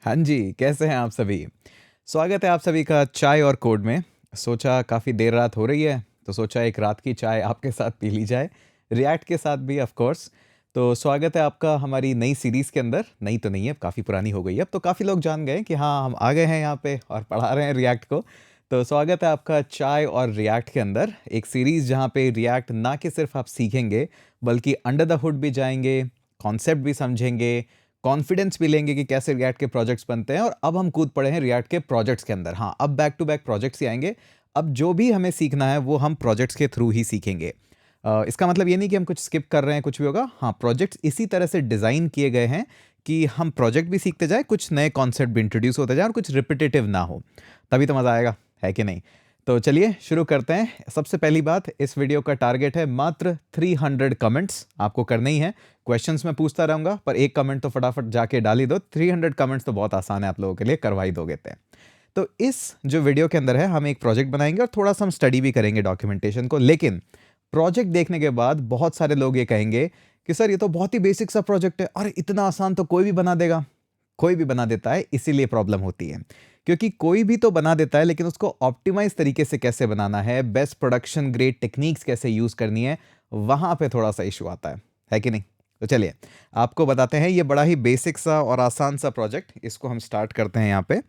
हाँ जी, कैसे हैं आप सभी? स्वागत है आप सभी का चाय और कोड में। सोचा काफ़ी देर रात हो रही है, तो सोचा एक रात की चाय आपके साथ पी ली जाए, रिएक्ट के साथ भी ऑफ़ कोर्स। तो स्वागत है आपका हमारी नई सीरीज़ के अंदर, नई तो नहीं है, काफ़ी पुरानी हो गई है, अब तो काफ़ी लोग जान गए कि हाँ, हम आ गए हैं यहाँ पे और पढ़ा रहे हैं रिएक्ट को। तो स्वागत है आपका चाय और रिएक्ट के अंदर, एक सीरीज़ जहाँ पे रिएक्ट ना कि सिर्फ़ आप सीखेंगे, बल्कि अंडर द हुड भी जाएँगे, कॉन्सेप्ट भी समझेंगे, कॉन्फिडेंस भी लेंगे कि कैसे रिएक्ट के प्रोजेक्ट्स बनते हैं। और अब हम कूद पड़े हैं रिएक्ट के प्रोजेक्ट्स के अंदर। हाँ, अब बैक टू बैक प्रोजेक्ट्स ही आएंगे। अब जो भी हमें सीखना है वो हम प्रोजेक्ट्स के थ्रू ही सीखेंगे। इसका मतलब ये नहीं कि हम कुछ स्किप कर रहे हैं, कुछ भी होगा। हाँ, प्रोजेक्ट्स इसी तरह से डिज़ाइन किए गए हैं कि हम प्रोजेक्ट भी सीखते जाए, कुछ नए कॉन्सेप्ट भी इंट्रोड्यूस होते जाए और कुछ रिपीटेटिव ना हो। तभी तो मज़ा आएगा, है कि नहीं? तो चलिए शुरू करते हैं। सबसे पहली बात, इस वीडियो का टारगेट है मात्र 300 कमेंट्स आपको करने ही हैं। क्वेश्चंस मैं पूछता रहूंगा, पर एक कमेंट तो फटाफट जाके डाल ही दो। 300 कमेंट्स तो बहुत आसान है आप लोगों के लिए, करवा ही दोगे तय। तो इस जो वीडियो के अंदर है, हम एक प्रोजेक्ट बनाएंगे और थोड़ा सा हम स्टडी भी करेंगे डॉक्यूमेंटेशन को। लेकिन प्रोजेक्ट देखने के बाद बहुत सारे लोग ये कहेंगे कि सर ये तो बहुत ही बेसिक सा प्रोजेक्ट है, अरे इतना आसान तो कोई भी बना देगा। कोई भी बना देता है, इसीलिए प्रॉब्लम होती है। क्योंकि कोई भी तो बना देता है, लेकिन उसको ऑप्टिमाइज तरीके से कैसे बनाना है, बेस्ट प्रोडक्शन ग्रेड टेक्निक्स कैसे यूज करनी है, वहां पे थोड़ा सा इशू आता है कि नहीं? तो चलिए आपको बताते हैं। ये बड़ा ही बेसिक सा और आसान सा प्रोजेक्ट, इसको हम स्टार्ट करते हैं यहाँ पे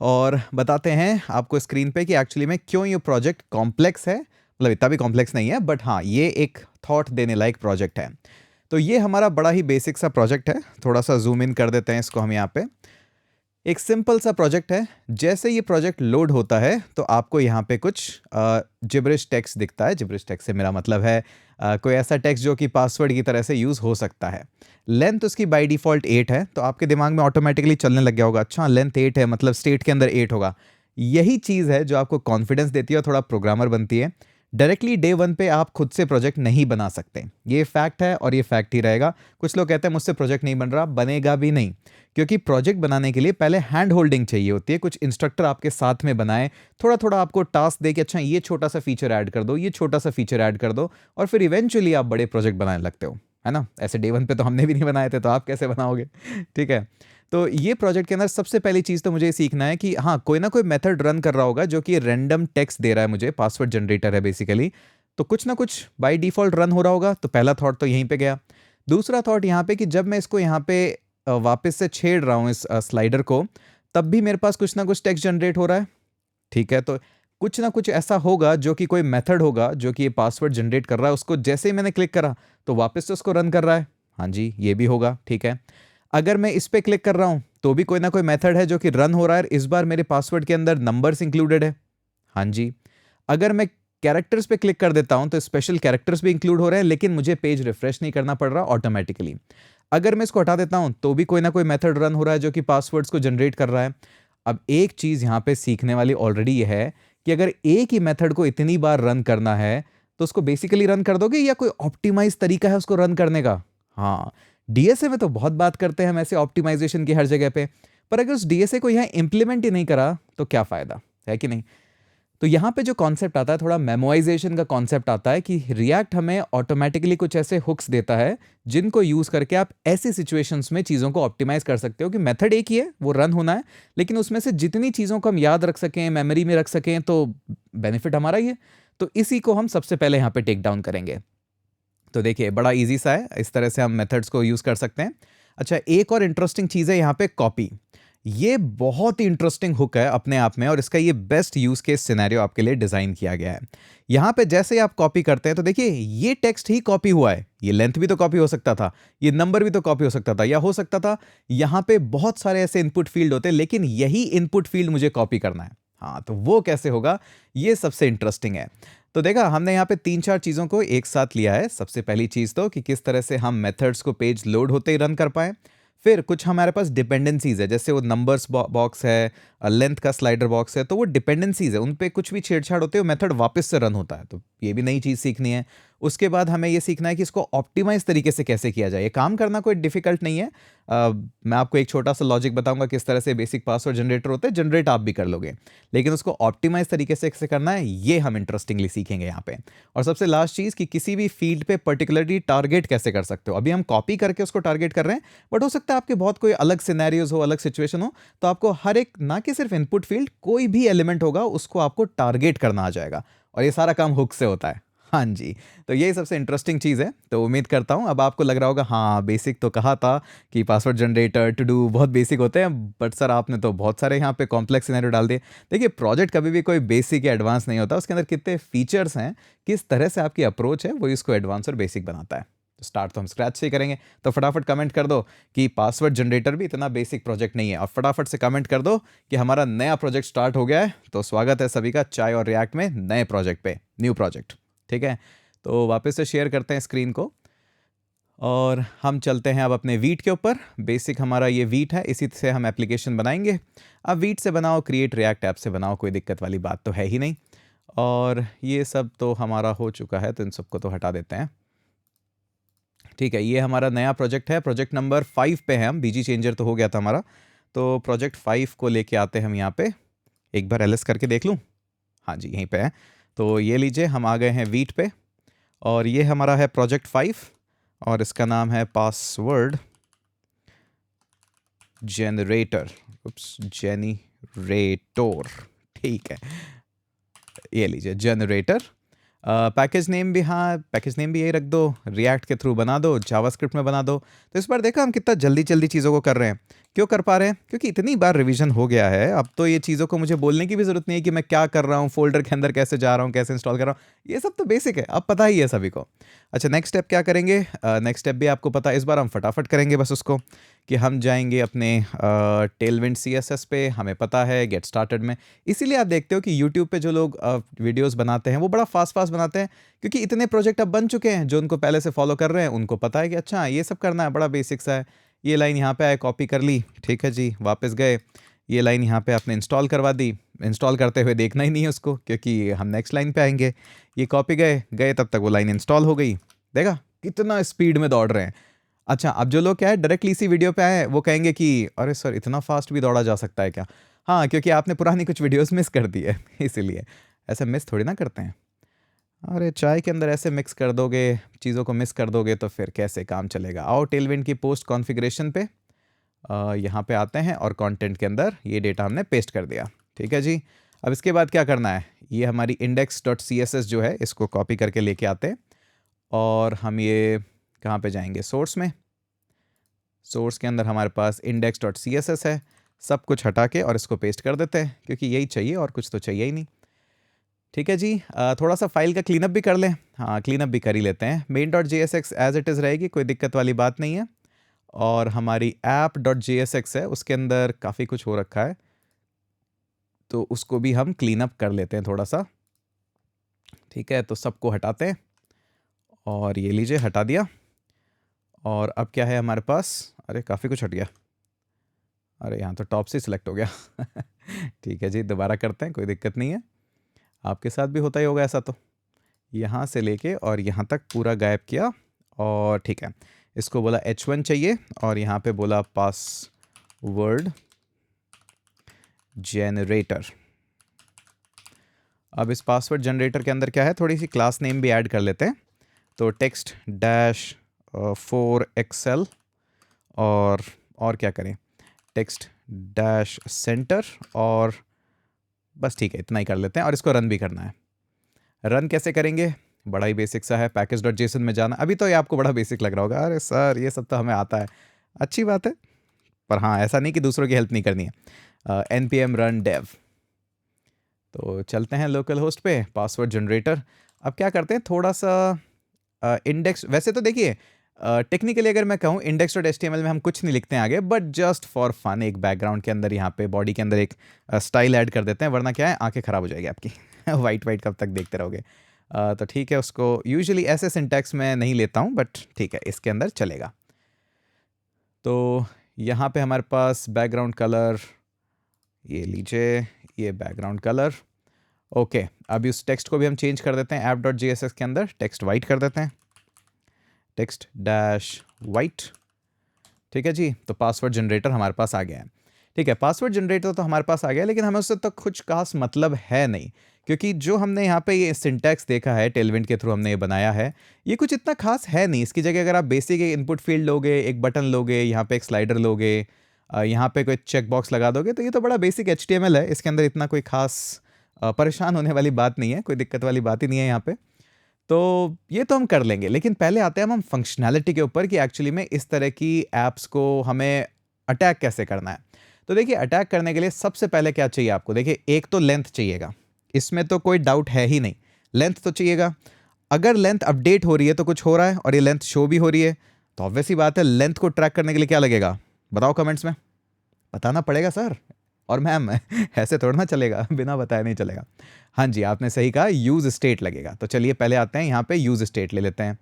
और बताते हैं आपको स्क्रीन पे कि एक्चुअली में क्यों ये प्रोजेक्ट कॉम्प्लेक्स है। मतलब इतना भी कॉम्प्लेक्स नहीं है, बट हाँ, ये एक थॉट देने लायक प्रोजेक्ट है। तो ये हमारा बड़ा ही बेसिक सा प्रोजेक्ट है। थोड़ा सा जूम इन कर देते हैं इसको हम यहाँ पे। एक सिंपल सा प्रोजेक्ट है। जैसे ये प्रोजेक्ट लोड होता है तो आपको यहाँ पे कुछ जिब्रिश टेक्स्ट दिखता है। जिब्रिश टेक्स्ट से मेरा मतलब है कोई ऐसा टेक्स्ट जो कि पासवर्ड की तरह से यूज़ हो सकता है। लेंथ उसकी बाय डिफ़ॉल्ट 8 है, तो आपके दिमाग में ऑटोमेटिकली चलने लग गया होगा, अच्छा लेंथ 8 है मतलब स्टेट के अंदर 8 होगा। यही चीज़ है जो आपको कॉन्फिडेंस देती है और थोड़ा प्रोग्रामर बनती है। डायरेक्टली डे वन पे आप खुद से प्रोजेक्ट नहीं बना सकते, ये फैक्ट है और ये फैक्ट ही रहेगा। कुछ लोग कहते हैं मुझसे प्रोजेक्ट नहीं बन रहा, बनेगा भी नहीं। क्योंकि प्रोजेक्ट बनाने के लिए पहले हैंड होल्डिंग चाहिए होती है, कुछ इंस्ट्रक्टर आपके साथ में बनाए, थोड़ा थोड़ा आपको टास्क दे कि अच्छा ये छोटा सा फीचर ऐड कर दो, ये छोटा सा फीचर ऐड कर दो, और फिर इवेंचुअली आप बड़े प्रोजेक्ट बनाने लगते हो, है ना? ऐसे डे वन पे तो हमने भी नहीं बनाए थे, तो आप कैसे बनाओगे? ठीक है। तो ये प्रोजेक्ट के अंदर सबसे पहली चीज़ तो मुझे सीखना है कि हाँ, कोई ना कोई मेथड रन कर रहा होगा जो कि रैंडम टेक्स्ट दे रहा है मुझे, पासवर्ड जनरेटर है बेसिकली। तो कुछ ना कुछ बाय डिफ़ॉल्ट रन हो रहा होगा। तो पहला थॉट तो यहीं पे गया। दूसरा थॉट यहाँ पे कि जब मैं इसको यहाँ पे वापस से छेड़ रहा हूँ इस स्लाइडर को, तब भी मेरे पास कुछ ना कुछ टेक्स्ट जनरेट हो रहा है। ठीक है, तो कुछ ना कुछ ऐसा होगा जो कि कोई मेथड होगा जो कि ये पासवर्ड जनरेट कर रहा है, उसको जैसे ही मैंने क्लिक करा तो वापस से उसको रन कर रहा है। हाँ जी, ये भी होगा। ठीक है, अगर मैं इस पे क्लिक कर रहा हूँ तो भी कोई ना कोई मेथड है जो कि रन हो रहा है। इस बार मेरे पासवर्ड के अंदर नंबर्स इंक्लूडेड है। हाँ जी, अगर मैं कैरेक्टर्स पे क्लिक कर देता हूं तो स्पेशल कैरेक्टर्स भी इंक्लूड हो रहे हैं, लेकिन मुझे पेज रिफ्रेश नहीं करना पड़ रहा ऑटोमेटिकली। अगर मैं इसको हटा देता हूं तो भी कोई ना कोई मेथड रन हो रहा है जो कि पासवर्ड्स को जनरेट कर रहा है। अब एक चीज यहां पे सीखने वाली ऑलरेडी ये है कि अगर एक ही मेथड को इतनी बार रन करना है तो उसको बेसिकली रन कर दोगे या कोई ऑप्टिमाइज तरीका है उसको रन करने का? हाँ, डीएसए में तो बहुत बात करते हैं हम ऐसे ऑप्टिमाइजेशन की हर जगह पे, पर अगर उस डीएसए को यहाँ इंप्लीमेंट ही नहीं करा तो क्या फायदा, है कि नहीं? तो यहाँ पे जो कॉन्सेप्ट आता है, थोड़ा मेमोराइजेशन का कॉन्सेप्ट आता है कि रिएक्ट हमें ऑटोमेटिकली कुछ ऐसे हुक्स देता है जिनको यूज करके आप ऐसी सिचुएशंस में चीज़ों को ऑप्टिमाइज कर सकते हो कि मेथड एक ही है, वो रन होना है, लेकिन उसमें से जितनी चीज़ों को हम याद रख सकें, मेमोरी में रख सकें, तो बेनिफिट हमारा ही है। तो इसी को हम सबसे पहले यहाँ पे टेक डाउन करेंगे। तो देखिए बड़ा इजी सा है, इस तरह से हम मेथड्स को यूज़ कर सकते हैं। अच्छा, एक और इंटरेस्टिंग चीज़ है यहाँ पे कॉपी। ये बहुत ही इंटरेस्टिंग हुक है अपने आप में और इसका ये बेस्ट यूज केस सिनेरियो आपके लिए डिजाइन किया गया है। यहाँ पे जैसे ही आप कॉपी करते हैं तो देखिए ये टेक्स्ट ही कॉपी हुआ है। ये लेंथ भी तो कॉपी हो सकता था, ये नंबर भी तो कॉपी हो सकता था, या हो सकता था यहाँ पे बहुत सारे ऐसे इनपुट फील्ड होते हैं, लेकिन यही इनपुट फील्ड मुझे कॉपी करना है। हाँ, तो वो कैसे होगा, ये सबसे इंटरेस्टिंग है। तो देखा हमने यहाँ पे 3-4 चीज़ों को एक साथ लिया है। सबसे पहली चीज़ तो कि किस तरह से हम मेथड्स को पेज लोड होते ही रन कर पाए। फिर कुछ हमारे पास डिपेंडेंसीज है, जैसे वो नंबर्स बॉक्स है, लेंथ का स्लाइडर बॉक्स है, तो वो डिपेंडेंसीज है, उन पे कुछ भी छेड़छाड़ होते हैं मेथड वापस से रन होता है। तो ये भी नई चीज़ सीखनी है। उसके बाद हमें ये सीखना है कि इसको ऑप्टिमाइज़ तरीके से कैसे किया जाए। ये काम करना कोई डिफ़िकल्ट नहीं है। मैं आपको एक छोटा-सा लॉजिक बताऊँगा किस तरह से बेसिक पासवर्ड जनरेटर होते हैं, जनरेट आप भी कर लोगे। लेकिन उसको ऑप्टिमाइज़ तरीके से कैसे करना है, ये हम इंटरेस्टिंगली सीखेंगे यहाँ पे। और सबसे लास्ट चीज़ कि किसी भी फ़ील्ड पे पर्टिकुलरली टारगेट कैसे कर सकते हो। अभी हम कॉपी करके उसको टारगेट कर रहे हैं, बट हो सकता है आपके बहुत कोई अलग सिनेरियोज़ हो, अलग सिचुएशन हो, तो आपको हर एक ना कि सिर्फ इनपुट फ़ील्ड, कोई भी एलिमेंट होगा, उसको आपको टारगेट करना आ जाएगा। और ये सारा काम हुक से होता है। हाँ जी, तो यही सबसे इंटरेस्टिंग चीज़ है। तो उम्मीद करता हूँ अब आपको लग रहा होगा हाँ, बेसिक तो कहा था कि पासवर्ड जनरेटर, टू डू बहुत बेसिक होते हैं, बट सर आपने तो बहुत सारे यहाँ पे कॉम्प्लेक्स सिनेरियो डाल दिए। देखिए प्रोजेक्ट कभी भी कोई बेसिक या एडवांस नहीं होता, उसके अंदर कितने फीचर्स हैं, किस तरह से आपकी अप्रोच है, वही इसको एडवांस और बेसिक बनाता है। तो स्टार्ट तो हम स्क्रैच से ही करेंगे, तो फटाफट कमेंट कर दो कि पासवर्ड जनरेटर भी इतना बेसिक प्रोजेक्ट नहीं है, और फटाफट से कमेंट कर दो कि हमारा नया प्रोजेक्ट स्टार्ट हो गया है। तो स्वागत है सभी का चाय और रिएक्ट में नए प्रोजेक्ट पे, न्यू प्रोजेक्ट। ठीक है, तो वापस से शेयर करते हैं स्क्रीन को और हम चलते हैं अब अपने वीट के ऊपर। बेसिक हमारा ये वीट है, इसी से हम एप्लीकेशन बनाएंगे। अब वीट से बनाओ, क्रिएट रिएक्ट ऐप से बनाओ, कोई दिक्कत वाली बात तो है ही नहीं। और ये सब तो हमारा हो चुका है, तो इन सबको तो हटा देते हैं। ठीक है, ये हमारा नया प्रोजेक्ट है, प्रोजेक्ट नंबर 5 पे है हम। बीजी चेंजर तो हो गया था हमारा, तो प्रोजेक्ट 5 को लेके आते हैं हम यहाँ पे। एक बार एलएस करके देख लूँ, हाँ जी यहीं पे है। तो ये लीजिए, हम आ गए हैं वीट पे, और ये हमारा है प्रोजेक्ट 5, और इसका नाम है पासवर्ड जनरेटर, जेनरेटर। ठीक है, ये लीजिए जनरेटर। पैकेज नेम भी, हाँ पैकेज नेम भी यही रख दो, रिएक्ट के थ्रू बना दो, जावास्क्रिप्ट में बना दो। तो इस बार देखा हम कितना जल्दी जल्दी चीज़ों को कर रहे हैं। क्यों कर पा रहे हैं? क्योंकि इतनी बार रिवीजन हो गया है, अब तो ये चीज़ों को मुझे बोलने की भी ज़रूरत नहीं है कि मैं क्या कर रहा हूँ, फोल्डर के अंदर कैसे जा रहा हूँ, कैसे इंस्टॉल कर रहा हूँ। ये सब तो बेसिक है, अब पता ही है सभी को। अच्छा, नेक्स्ट स्टेप क्या करेंगे? नेक्स्ट स्टेप भी आपको पता है, इस बार हम फटाफट करेंगे बस उसको, कि हम जाएंगे अपने टेलविंड CSS पे, हमें पता है गेट स्टार्टेड में। इसीलिए आप देखते हो कि यूट्यूब पे जो लोग वीडियोस बनाते हैं वो बड़ा फास्ट फास्ट बनाते हैं, क्योंकि इतने प्रोजेक्ट अब बन चुके हैं, जो उनको पहले से फॉलो कर रहे हैं उनको पता है कि अच्छा ये सब करना है, बड़ा बेसिक सा है। ये लाइन यहाँ पे आए, कॉपी कर ली, ठीक है जी, वापस गए, ये लाइन यहाँ पे आपने इंस्टॉल करवा दी, इंस्टॉल करते हुए देखना ही नहीं है उसको, क्योंकि हम नेक्स्ट लाइन पे आएंगे। ये कॉपी गए गए, तब तक वो लाइन इंस्टॉल हो गई। देखा कितना स्पीड में दौड़ रहे हैं। अच्छा, अब जो लोग क्या है डायरेक्टली इसी वीडियो पे आए, वो कहेंगे कि अरे सर इतना फास्ट भी दौड़ा जा सकता है क्या? हाँ, क्योंकि आपने पुरानी कुछ वीडियोस मिस कर दी है इसीलिए। ऐसे मिस थोड़ी ना करते हैं। अरे चाय के अंदर ऐसे मिक्स कर दोगे, चीज़ों को मिस कर दोगे, तो फिर कैसे काम चलेगा? आओ टेलविंड की पोस्ट कॉन्फ़िगरेशन पे यहाँ पे आते हैं, और कंटेंट के अंदर ये डेटा हमने पेस्ट कर दिया। ठीक है जी, अब इसके बाद क्या करना है? ये हमारी index.css जो है, इसको कॉपी करके लेके आते हैं, और हम ये कहाँ पे जाएंगे? सोर्स में। सोर्स के अंदर हमारे पास index.css है, सब कुछ हटा के और इसको पेस्ट कर देते हैं, क्योंकि यही चाहिए और कुछ तो चाहिए ही नहीं। ठीक है जी, थोड़ा सा फाइल का क्लीनअप भी कर लें। हाँ, क्लीनअप भी कर ही लेते हैं। main.jsx एज इट इज़ रहेगी, कोई दिक्कत वाली बात नहीं है। और हमारी app.jsx है, उसके अंदर काफ़ी कुछ हो रखा है, तो उसको भी हम क्लीनअप कर लेते हैं थोड़ा सा। ठीक है, तो सबको हटाते हैं, और ये लीजिए हटा दिया। और अब क्या है हमारे पास? अरे काफ़ी कुछ हट गया, अरे यहाँ तो टॉप से सिलेक्ट हो गया ठीक है जी, दोबारा करते हैं, कोई दिक्कत नहीं है। आपके साथ भी होता ही होगा ऐसा। तो यहाँ से लेके और यहाँ तक पूरा गायब किया, और ठीक है, इसको बोला h1 चाहिए, और यहाँ पे बोला पासवर्ड जनरेटर। अब इस पासवर्ड जनरेटर के अंदर क्या है, थोड़ी सी क्लास नेम भी ऐड कर लेते हैं। तो टेक्स्ट डैश 4xl, और क्या करें, टेक्स्ट डैश सेंटर, और बस ठीक है, इतना ही कर लेते हैं। और इसको रन भी करना है। रन कैसे करेंगे? बड़ा ही बेसिक सा है, package.json में जाना। अभी तो ये आपको बड़ा बेसिक लग रहा होगा, अरे सर ये सब तो हमें आता है, अच्छी बात है, पर हाँ ऐसा नहीं कि दूसरों की हेल्प नहीं करनी है। npm run dev। तो चलते हैं लोकल होस्ट पे, पासवर्ड जनरेटर। अब क्या करते हैं, थोड़ा सा इंडेक्स, वैसे तो देखिए टेक्निकली अगर मैं कहूँ index.html में हम कुछ नहीं लिखते हैं आगे, बट जस्ट फॉर फन एक बैकग्राउंड के अंदर, यहाँ पे बॉडी के अंदर एक स्टाइल ऐड कर देते हैं, वरना क्या है आंखें ख़राब हो जाएगी आपकी वाइट वाइट कब तक देखते रहोगे। तो ठीक है, उसको यूजुअली ऐसे सिंटैक्स में नहीं लेता हूँ, बट ठीक है इसके अंदर चलेगा। तो यहाँ पे हमारे पास बैकग्राउंड कलर, ये लीजिए, ये बैकग्राउंड कलर, ओके, अभी उस टेक्स्ट को भी हम चेंज कर देते हैं ऐप डॉट JSX के अंदर, टेक्स्ट वाइट कर देते हैं, टेक्स्ट डैश वाइट। ठीक है जी, तो पासवर्ड जनरेटर हमारे पास आ गया है। ठीक है, पासवर्ड जनरेटर तो हमारे पास आ गया, लेकिन हमें उससे तो कुछ खास मतलब है नहीं, क्योंकि जो हमने यहाँ पे ये सिंटैक्स देखा है, टेलविंड के थ्रू हमने ये बनाया है, ये कुछ इतना खास है नहीं। इसकी जगह अगर आप बेसिक एक इनपुट फील्ड लोगे, एक बटन लोगे, यहाँ पे एक स्लाइडर लोगे, यहाँ पे कोई चेक बॉक्स लगा दोगे, तो ये तो बड़ा बेसिक HTML है। इसके अंदर इतना कोई खास परेशान होने वाली बात नहीं है, कोई दिक्कत वाली बात ही नहीं है यहाँ पे। तो ये तो हम कर लेंगे, लेकिन पहले आते हैं हम फंक्शनैलिटी के ऊपर कि एक्चुअली में इस तरह की ऐप्स को हमें अटैक कैसे करना है। तो देखिए, अटैक करने के लिए सबसे पहले क्या चाहिए आपको, देखिए एक तो लेंथ चाहिएगा, इसमें तो कोई डाउट है ही नहीं, लेंथ तो चाहिएगा। अगर लेंथ अपडेट हो रही है तो कुछ हो रहा है, और ये लेंथ शो भी हो रही है, तो ऑब्वियस ही बात है लेंथ को ट्रैक करने के लिए क्या लगेगा, बताओ कमेंट्स में। बताना पड़ेगा सर और मैम, ऐसे थोड़ा ना चलेगा, बिना बताए नहीं चलेगा। हाँ जी, आपने सही कहा, यूज स्टेट लगेगा। तो चलिए पहले आते हैं यहाँ पे यूज स्टेट ले लेते हैं।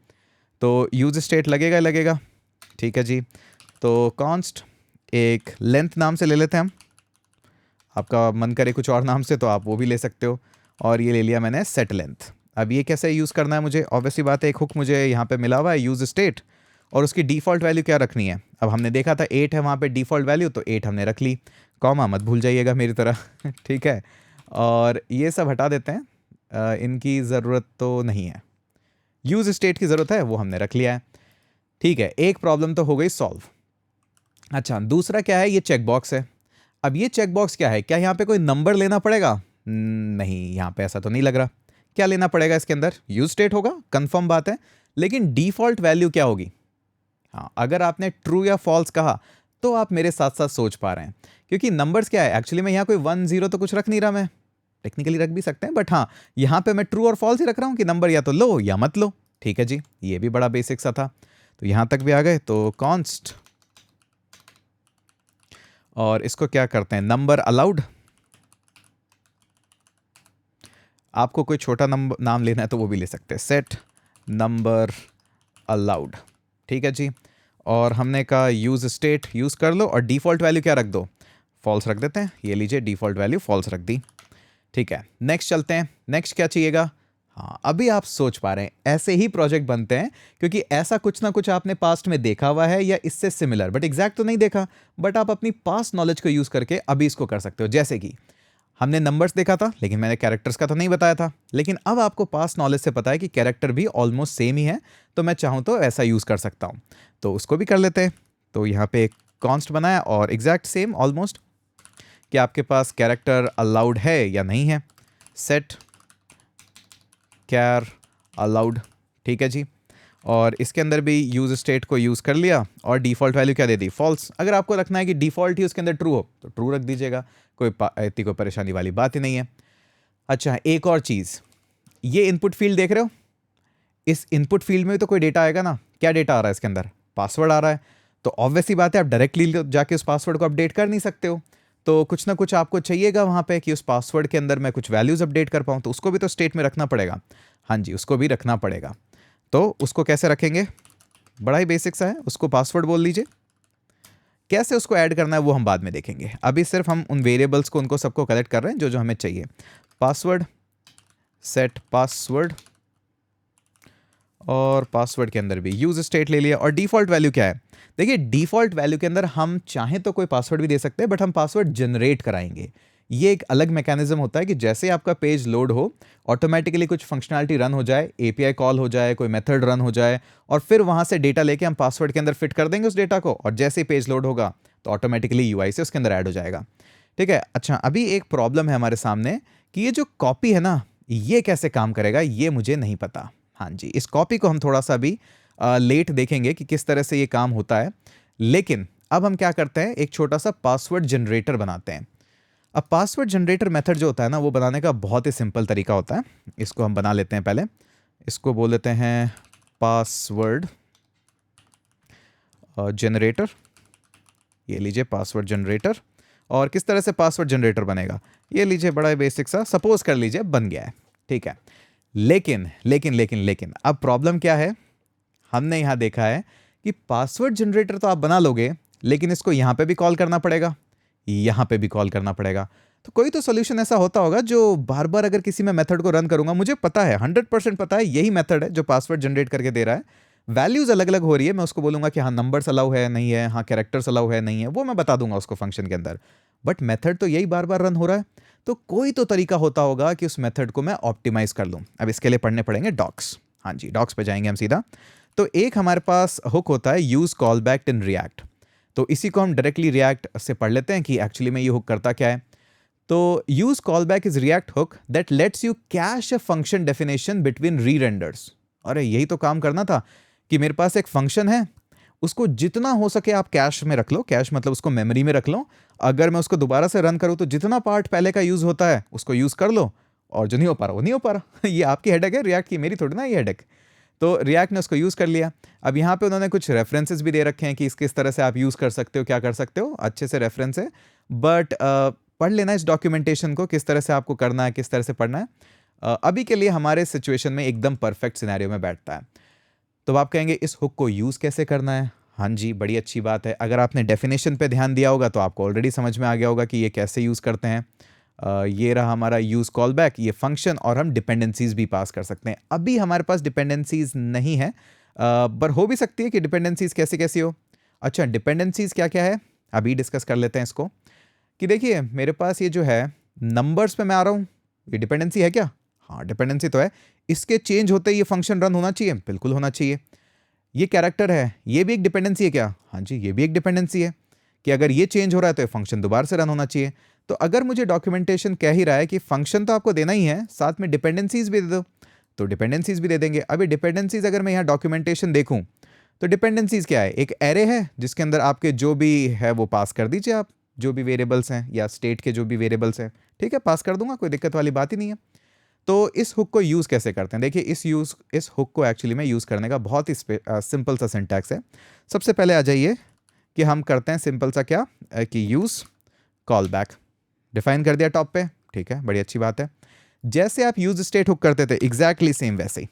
तो यूज स्टेट लगेगा ही लगेगा। ठीक है जी, तो कॉन्स्ट एक लेंथ नाम से ले लेते हैं हम। आपका मन करे कुछ और नाम से तो आप वो भी ले सकते हो, और ये ले लिया मैंने सेट लेंथ। अब ये कैसे यूज़ करना है मुझे, ऑब्वियसली बात है, एक हुक मुझे यहाँ पे मिला हुआ है यूज स्टेट, और उसकी डिफ़ॉल्ट वैल्यू क्या रखनी है। अब हमने देखा था 8 है वहाँ पे डिफ़ॉल्ट वैल्यू, तो 8 हमने रख ली, कॉमा मत भूल जाइएगा मेरी तरह। ठीक है, और ये सब हटा देते हैं, इनकी ज़रूरत तो नहीं है, यूज स्टेट की ज़रूरत है, वो हमने रख लिया है। ठीक है, एक प्रॉब्लम तो हो गई सॉल्व। अच्छा, दूसरा क्या है, ये चेक बॉक्स है। अब ये चेक बॉक्स क्या है, क्या यहाँ पे कोई नंबर लेना पड़ेगा? नहीं, यहाँ पे ऐसा तो नहीं लग रहा। क्या लेना पड़ेगा इसके अंदर, यूज स्टेट होगा, कंफर्म बात है, लेकिन डिफ़ॉल्ट वैल्यू क्या होगी? हाँ, अगर आपने ट्रू या फॉल्स कहा तो आप मेरे साथ साथ सोच पा रहे हैं, क्योंकि नंबर्स क्या है, एक्चुअली मैं यहाँ कोई 1 0 तो कुछ रख नहीं रहा, मैं टेक्निकली रख भी सकते हैं, बट हाँ, यहाँ पे मैं ट्रू और फॉल्स ही रख रहा हूँ कि नंबर या तो लो या मत लो। ठीक है जी, ये भी बड़ा बेसिक सा था, तो यहाँ तक भी आ गए। तो कॉन्स्ट, और इसको क्या करते हैं, नंबर अलाउड। आपको कोई छोटा नंबर नाम लेना है तो वो भी ले सकते हैं, सेट नंबर अलाउड। ठीक है जी, और हमने कहा यूज स्टेट यूज़ कर लो, और डिफ़ॉल्ट वैल्यू क्या रख दो, फॉल्स रख देते हैं। ये लीजिए, डिफ़ॉल्ट वैल्यू फॉल्स रख दी। ठीक है, नेक्स्ट चलते हैं। नेक्स्ट क्या चाहिएगा, हाँ अभी आप सोच पा रहे हैं, ऐसे ही प्रोजेक्ट बनते हैं, क्योंकि ऐसा कुछ ना कुछ आपने पास्ट में देखा हुआ है या इससे सिमिलर, बट एग्जैक्ट तो नहीं देखा, बट आप अपनी पास्ट नॉलेज को यूज़ करके अभी इसको कर सकते हो। जैसे कि हमने नंबर्स देखा था, लेकिन मैंने कैरेक्टर्स का तो नहीं बताया था, लेकिन अब आपको पास्ट नॉलेज से पता है कि कैरेक्टर भी ऑलमोस्ट सेम ही है, तो मैं चाहूँ तो ऐसा यूज़ कर सकता हूँ, तो उसको भी कर लेते हैं। तो यहाँ पे एक कॉन्स्ट बनाया, और एग्जैक्ट सेम ऑलमोस्ट, कि आपके पास कैरेक्टर अलाउड है या नहीं है, सेट कैर अलाउड। ठीक है जी, और इसके अंदर भी यूज स्टेट को यूज़ कर लिया, और डिफ़ॉल्ट वैल्यू क्या दे दी, फॉल्स। अगर आपको रखना है कि डिफ़ॉल्ट ही उसके अंदर ट्रू हो तो ट्रू रख दीजिएगा, इतनी कोई परेशानी वाली बात ही नहीं है। अच्छा, एक और चीज़, ये इनपुट फील्ड देख रहे हो, इस इनपुट फील्ड में तो कोई डेटा आएगा ना, क्या डेटा आ रहा है इसके अंदर, पासवर्ड आ रहा है, तो ऑब्वियस ही बात है आप डायरेक्टली जाके उस पासवर्ड को अपडेट कर नहीं सकते हो, तो कुछ ना कुछ आपको चाहिएगा वहाँ पे कि उस पासवर्ड के अंदर मैं कुछ वैल्यूज़ अपडेट कर पाऊँ, तो उसको भी तो स्टेट में रखना पड़ेगा। हाँ जी, उसको भी रखना पड़ेगा। तो उसको कैसे रखेंगे, बड़ा ही बेसिक सा है, उसको पासवर्ड बोल लीजिए। कैसे उसको ऐड करना है वो हम बाद में देखेंगे, अभी सिर्फ हम उन वेरिएबल्स को उनको सबको कलेक्ट कर रहे हैं जो जो हमें चाहिए। पासवर्ड, सेट पासवर्ड, और पासवर्ड के अंदर भी यूज स्टेट ले लिया, और डिफ़ॉल्ट वैल्यू क्या है, देखिए डिफ़ॉल्ट वैल्यू के अंदर हम चाहें तो कोई पासवर्ड भी दे सकते हैं, बट हम पासवर्ड जनरेट कराएंगे। ये एक अलग मैकेनिज्म होता है कि जैसे आपका पेज लोड हो, ऑटोमेटिकली कुछ फंक्शनैलिटी रन हो जाए, एपीआई कॉल हो जाए, कोई मेथड रन हो जाए, और फिर वहाँ से डेटा लेके हम पासवर्ड के अंदर फिट कर देंगे उस डेटा को, और जैसे ही पेज लोड होगा तो ऑटोमेटिकली यूआई से उसके अंदर ऐड हो जाएगा। ठीक है, अच्छा अभी एक प्रॉब्लम है हमारे सामने कि ये जो कॉपी है ना, ये कैसे काम करेगा, ये मुझे नहीं पता। हाँ जी, इस कॉपी को हम थोड़ा सा अभी लेट देखेंगे कि किस तरह से ये काम होता है, लेकिन अब हम क्या करते हैं, एक छोटा सा पासवर्ड जनरेटर बनाते हैं। अब पासवर्ड जनरेटर मेथड जो होता है ना, वो बनाने का बहुत ही सिंपल तरीका होता है। इसको हम बना लेते हैं पहले, इसको बोल देते हैं पासवर्ड जनरेटर। ये लीजिए पासवर्ड जनरेटर, और किस तरह से पासवर्ड जनरेटर बनेगा, ये लीजिए बड़ा बेसिक सा, सपोज कर लीजिए बन गया है। ठीक है, लेकिन लेकिन लेकिन लेकिन अब प्रॉब्लम क्या है, हमने यहां देखा है कि पासवर्ड जनरेटर तो आप बना लोगे, लेकिन इसको यहां पे भी कॉल करना पड़ेगा, यहां पे भी कॉल करना पड़ेगा। तो कोई तो सॉल्यूशन ऐसा होता होगा जो बार बार अगर किसी मैं मेथड को रन करूंगा, मुझे पता है 100% पता है यही मेथड है जो पासवर्ड जनरेट करके दे रहा है, वैल्यूज अलग अलग हो रही है, मैं उसको बोलूंगा कि हाँ नंबर्स अलाउ है नहीं है, हाँ कैरेक्टर्स अलाउ है नहीं है, वो मैं बता दूंगा उसको फंक्शन के अंदर, बट मेथड तो यही बार बार रन हो रहा है। तो कोई तो तरीका होता होगा कि उस मेथड को मैं ऑप्टिमाइज कर लूं। अब इसके लिए पढ़ने पड़ेंगे डॉक्स। हाँ जी, डॉक्स पे जाएंगे हम सीधा। तो एक हमारे पास हुक होता है use call back in React. तो इसी को हम डायरेक्टली रिएक्ट से पढ़ लेते हैं कि एक्चुअली में ये हुक करता क्या है। तो use call back is react hook that lets you cash a function definition between री रेंडर्स। अरे यही तो काम करना था कि मेरे पास एक फंक्शन है, उसको जितना हो सके आप कैश में रख लो, कैश मतलब उसको मेमोरी में रख लो, अगर मैं उसको दोबारा से रन करूं तो जितना पार्ट पहले का यूज होता है उसको यूज कर लो, और जो नहीं हो पा रहा वो नहीं हो पा रहा। ये आपकी हेडेक है रिएक्ट की, मेरी थोड़ी ना ये हेडेक। तो रिएक्ट ने उसको यूज कर लिया। अब यहाँ पे उन्होंने कुछ रेफरेंसेस भी दे रखे हैं कि किस तरह से आप यूज कर सकते हो, क्या कर सकते हो, अच्छे से रेफरेंस है, बट पढ़ लेना इस डॉक्यूमेंटेशन को, किस तरह से आपको करना है, किस तरह से पढ़ना है। अभी के लिए हमारे सिचुएशन में एकदम परफेक्ट सिनेरियो में बैठता है। तो आप कहेंगे इस हुक को यूज कैसे करना है। हाँ जी, बड़ी अच्छी बात है। अगर आपने डेफिनेशन पे ध्यान दिया होगा तो आपको ऑलरेडी समझ में आ गया होगा कि ये कैसे यूज करते हैं। ये रहा हमारा यूज कॉल बैक, ये फंक्शन, और हम डिपेंडेंसीज भी पास कर सकते हैं। अभी हमारे पास डिपेंडेंसीज नहीं है, पर हो भी सकती है कि डिपेंडेंसीज कैसी कैसी हो। अच्छा, डिपेंडेंसीज क्या क्या है अभी डिस्कस कर लेते हैं इसको। कि देखिए मेरे पास ये जो है नंबर्स पे मैं आ रहा हूँ, ये डिपेंडेंसी है क्या? हाँ डिपेंडेंसी तो है। इसके चेंज होते ही ये फंक्शन रन होना चाहिए, बिल्कुल होना चाहिए। ये कैरेक्टर है, ये भी एक डिपेंडेंसी है क्या? हाँ जी, ये भी एक डिपेंडेंसी है कि अगर ये चेंज हो रहा है तो ये फंक्शन दोबारा से रन होना चाहिए। तो अगर मुझे डॉक्यूमेंटेशन कह ही रहा है कि फंक्शन तो आपको देना ही है, साथ में डिपेंडेंसीज भी दे दो, तो डिपेंडेंसीज भी दे देंगे। अभी डिपेंडेंसीज अगर मैं यहाँ डॉक्यूमेंटेशन देखूँ तो डिपेंडेंसीज क्या है, एक एरे है जिसके अंदर आपके जो भी है वो पास कर दीजिए, आप जो भी वेरिएबल्स हैं या स्टेट के जो भी वेरिएबल्स हैं, ठीक है, पास कर दूंगा, कोई दिक्कत वाली बात ही नहीं है। तो इस हुक को यूज़ कैसे करते हैं? देखिए इस हुक को एक्चुअली में यूज़ करने का बहुत ही सिंपल सा सिंटैक्स है। सबसे पहले आ जाइए कि हम करते हैं सिंपल सा क्या कि यूज़ कॉल बैक डिफाइन कर दिया टॉप पे, ठीक है, बड़ी अच्छी बात है। जैसे आप यूज स्टेट हुक करते थे एग्जैक्टली सेम वैसे ही।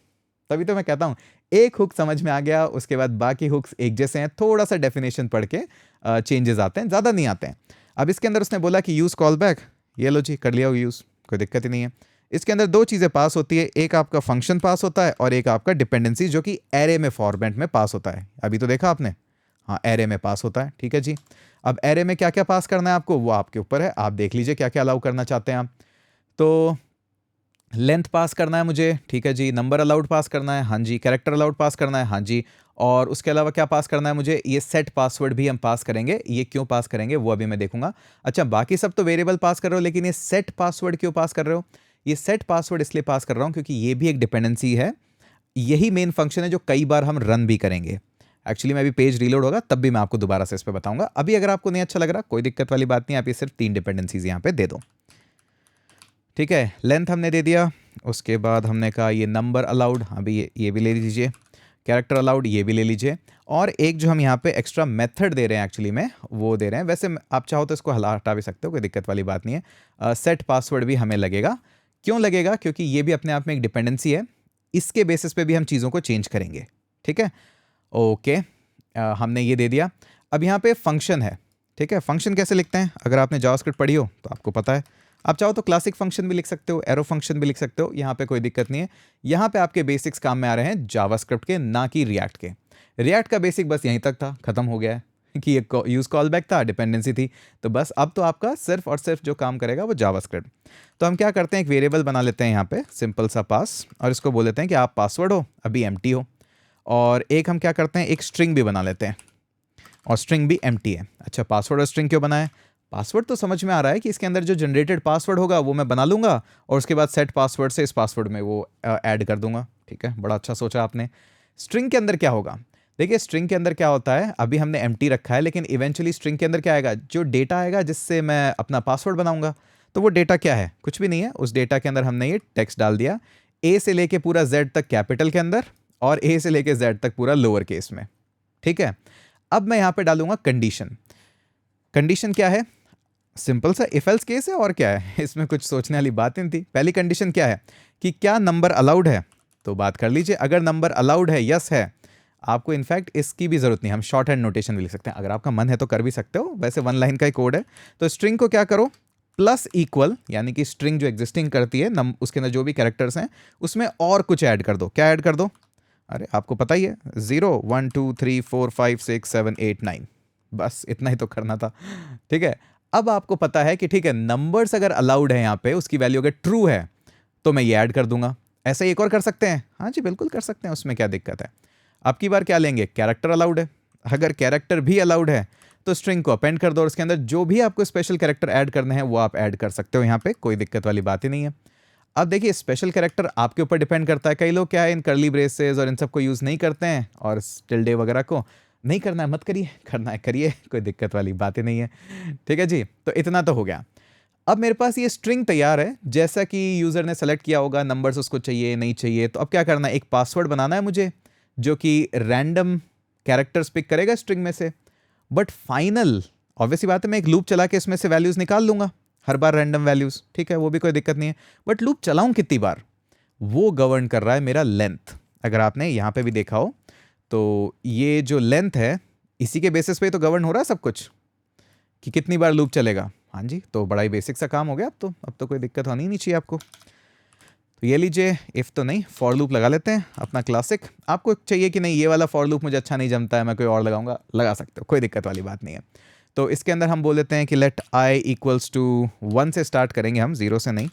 तभी तो मैं कहता हूँ एक हुक समझ में आ गया, उसके बाद बाकी हुक्स एक जैसे हैं, थोड़ा सा डेफिनेशन पढ़ के चेंजेस आते हैं, ज़्यादा नहीं आते हैं। अब इसके अंदर उसने बोला कि यूज़ कॉल बैक, ये लो जी कर लिया यूज़, कोई दिक्कत ही नहीं है। इसके अंदर दो चीज़ें पास होती है, एक आपका फंक्शन पास होता है और एक आपका डिपेंडेंसी जो कि एरे में फॉर्मेट में पास होता है। अभी तो देखा आपने, हाँ एरे में पास होता है, ठीक है जी। अब एरे में क्या क्या पास करना है आपको वो आपके ऊपर है, आप देख लीजिए क्या क्या अलाउ करना चाहते हैं आप। तो लेंथ पास करना है मुझे, ठीक है जी, नंबर अलाउड पास करना है, हाँ जी, कैरेक्टर अलाउड पास करना है, हाँ जी, और उसके अलावा क्या पास करना है मुझे, ये सेट पासवर्ड भी हम पास करेंगे। ये क्यों पास करेंगे वो अभी मैं देखूंगा। अच्छा, बाकी सब तो वेरिएबल पास कर रहे हो, लेकिन ये सेट पासवर्ड क्यों पास कर रहे हो? ये सेट पासवर्ड इसलिए पास कर रहा हूँ क्योंकि ये भी एक डिपेंडेंसी है, यही मेन फंक्शन है जो कई बार हम रन भी करेंगे। एक्चुअली मैं अभी पेज रीलोड होगा तब भी मैं आपको दोबारा से इस पर बताऊंगा। अभी अगर आपको नहीं अच्छा लग रहा कोई दिक्कत वाली बात नहीं, आप ये सिर्फ 3 डिपेंडेंसीज यहाँ पे दे दो, ठीक है। लेंथ हमने दे दिया, उसके बाद हमने कहा ये नंबर अलाउड, अभी ये भी ले लीजिए, कैरेक्टर अलाउड ये भी ले लीजिए, और एक जो हम यहाँ पे एक्स्ट्रा मेथड दे रहे हैं एक्चुअली में वो दे रहे हैं। वैसे आप चाहो तो इसको हटा भी सकते हो, कोई दिक्कत वाली बात नहीं है। सेट पासवर्ड भी हमें लगेगा, क्यों लगेगा? क्योंकि ये भी अपने आप में एक डिपेंडेंसी है, इसके बेसिस पे भी हम चीज़ों को चेंज करेंगे, ठीक है। ओके, हमने ये दे दिया। अब यहाँ पे फंक्शन है, ठीक है। फंक्शन कैसे लिखते हैं? अगर आपने जावास्क्रिप्ट पढ़ी हो तो आपको पता है, आप चाहो तो क्लासिक फंक्शन भी लिख सकते हो, एरो फंक्शन भी लिख सकते हो, यहाँ पे कोई दिक्कत नहीं है। यहाँ पे आपके बेसिक्स काम में आ रहे हैं जावास्क्रिप्ट के, ना कि रिएक्ट के। रिएक्ट का बेसिक बस यहीं तक था, खत्म हो गया है कि एक यूज कॉल बैक था, डिपेंडेंसी थी, तो बस अब तो आपका सिर्फ और सिर्फ जो काम करेगा वो जावास्क्रिप्ट। तो हम क्या करते हैं, एक वेरिएबल बना लेते हैं यहाँ पे सिंपल सा पास, और इसको बोल लेते हैं कि आप पासवर्ड हो, अभी एम्प्टी हो, और एक हम क्या करते हैं एक स्ट्रिंग भी बना लेते हैं, और स्ट्रिंग भी एम्प्टी है। अच्छा, पासवर्ड और स्ट्रिंग क्यों बनाए? पासवर्ड तो समझ में आ रहा है कि इसके अंदर जो जनरेटेड पासवर्ड होगा वो मैं बना लूंगा, और उसके बाद सेट पासवर्ड से इस पासवर्ड में वो ऐड कर दूंगा, ठीक है, बड़ा अच्छा सोचा आपने। स्ट्रिंग के अंदर क्या होगा? देखिए स्ट्रिंग के अंदर क्या होता है, अभी हमने एम्प्टी रखा है, लेकिन इवेंचुअली स्ट्रिंग के अंदर क्या आएगा, जो डेटा आएगा जिससे मैं अपना पासवर्ड बनाऊंगा। तो वो डेटा क्या है? कुछ भी नहीं है। उस डेटा के अंदर हमने ये टेक्स्ट डाल दिया, ए से लेके पूरा जेड तक कैपिटल के अंदर, और ए से लेके जेड तक पूरा लोअर केस में, ठीक है। अब मैं यहां पे डालूंगा कंडीशन। कंडीशन क्या है? सिंपल सा इफ एल्स केस है, और क्या है, इसमें कुछ सोचने वाली बात नहीं थी। पहली कंडीशन क्या है कि क्या नंबर अलाउड है, तो बात कर लीजिए। अगर नंबर अलाउड है, यस है, आपको इनफैक्ट इसकी भी जरूरत नहीं, हम शॉर्ट हैंड नोटेशन भी लिख सकते हैं, अगर आपका मन है तो कर भी सकते हो, वैसे 1 लाइन का ही कोड है। तो स्ट्रिंग को क्या करो, प्लस इक्वल, यानी कि स्ट्रिंग जो एग्जिस्टिंग करती है उसके अंदर जो भी कैरेक्टर्स हैं उसमें और कुछ ऐड कर दो। क्या ऐड कर दो? अरे आपको पता ही है, 0 1 2 3 4 5 6 7 8 9, बस इतना ही तो करना था। ठीक है, अब आपको पता है कि ठीक है, नंबर्स अगर अलाउड है यहाँ पे, उसकी वैल्यू अगर ट्रू है तो मैं ये ऐड कर दूंगा। ऐसा ही एक और कर सकते हैं, हाँ जी बिल्कुल कर सकते हैं, उसमें क्या दिक्कत है। अब की बार क्या लेंगे? कैरेक्टर अलाउड है, अगर कैरेक्टर भी अलाउड है तो स्ट्रिंग को अपेंड कर दो और उसके अंदर जो भी आपको स्पेशल कैरेक्टर ऐड करने हैं वो आप ऐड कर सकते हो, यहाँ पे कोई दिक्कत वाली बात ही नहीं है। अब देखिए, स्पेशल कैरेक्टर आपके ऊपर डिपेंड करता है। कई लोग क्या है, इन कर्ली ब्रेसेस और इन सबको यूज़ नहीं करते हैं, और टिल्डे वगैरह को नहीं करना है मत करिए, करना है करिए, कोई दिक्कत वाली बात ही नहीं है। ठीक है जी, तो इतना तो हो गया। अब मेरे पास ये स्ट्रिंग तैयार है, जैसा कि यूज़र ने सेलेक्ट किया होगा, नंबर्स उसको चाहिए नहीं चाहिए, तो अब क्या करना है, एक पासवर्ड बनाना है मुझे जो कि रैंडम कैरेक्टर्स पिक करेगा स्ट्रिंग में से। बट फाइनल ऑब्वियसली बात है, मैं एक लूप चला के इसमें से वैल्यूज़ निकाल लूँगा, हर बार रैंडम वैल्यूज़, ठीक है, वो भी कोई दिक्कत नहीं है। बट लूप चलाऊँ कितनी बार, वो गवर्न कर रहा है मेरा लेंथ। अगर आपने यहाँ पे भी देखा हो तो ये जो लेंथ है, इसी के बेसिस पे तो गवर्न हो रहा है सब कुछ कि कितनी बार लूप चलेगा। हाँ जी, तो बड़ा ही बेसिक सा काम हो गया। अब तो कोई दिक्कत होनी ही नहीं चाहिए आपको। तो ये लीजिए, इफ़ तो नहीं, फॉर लूप लगा लेते हैं अपना क्लासिक। आपको चाहिए कि नहीं ये वाला फॉर लूप मुझे अच्छा नहीं जमता है, मैं कोई और लगाऊंगा, लगा सकते हो, कोई दिक्कत वाली बात नहीं है। तो इसके अंदर हम बोल देते हैं कि लेट आई इक्वल्स टू 1 से स्टार्ट करेंगे हम, 0 से नहीं,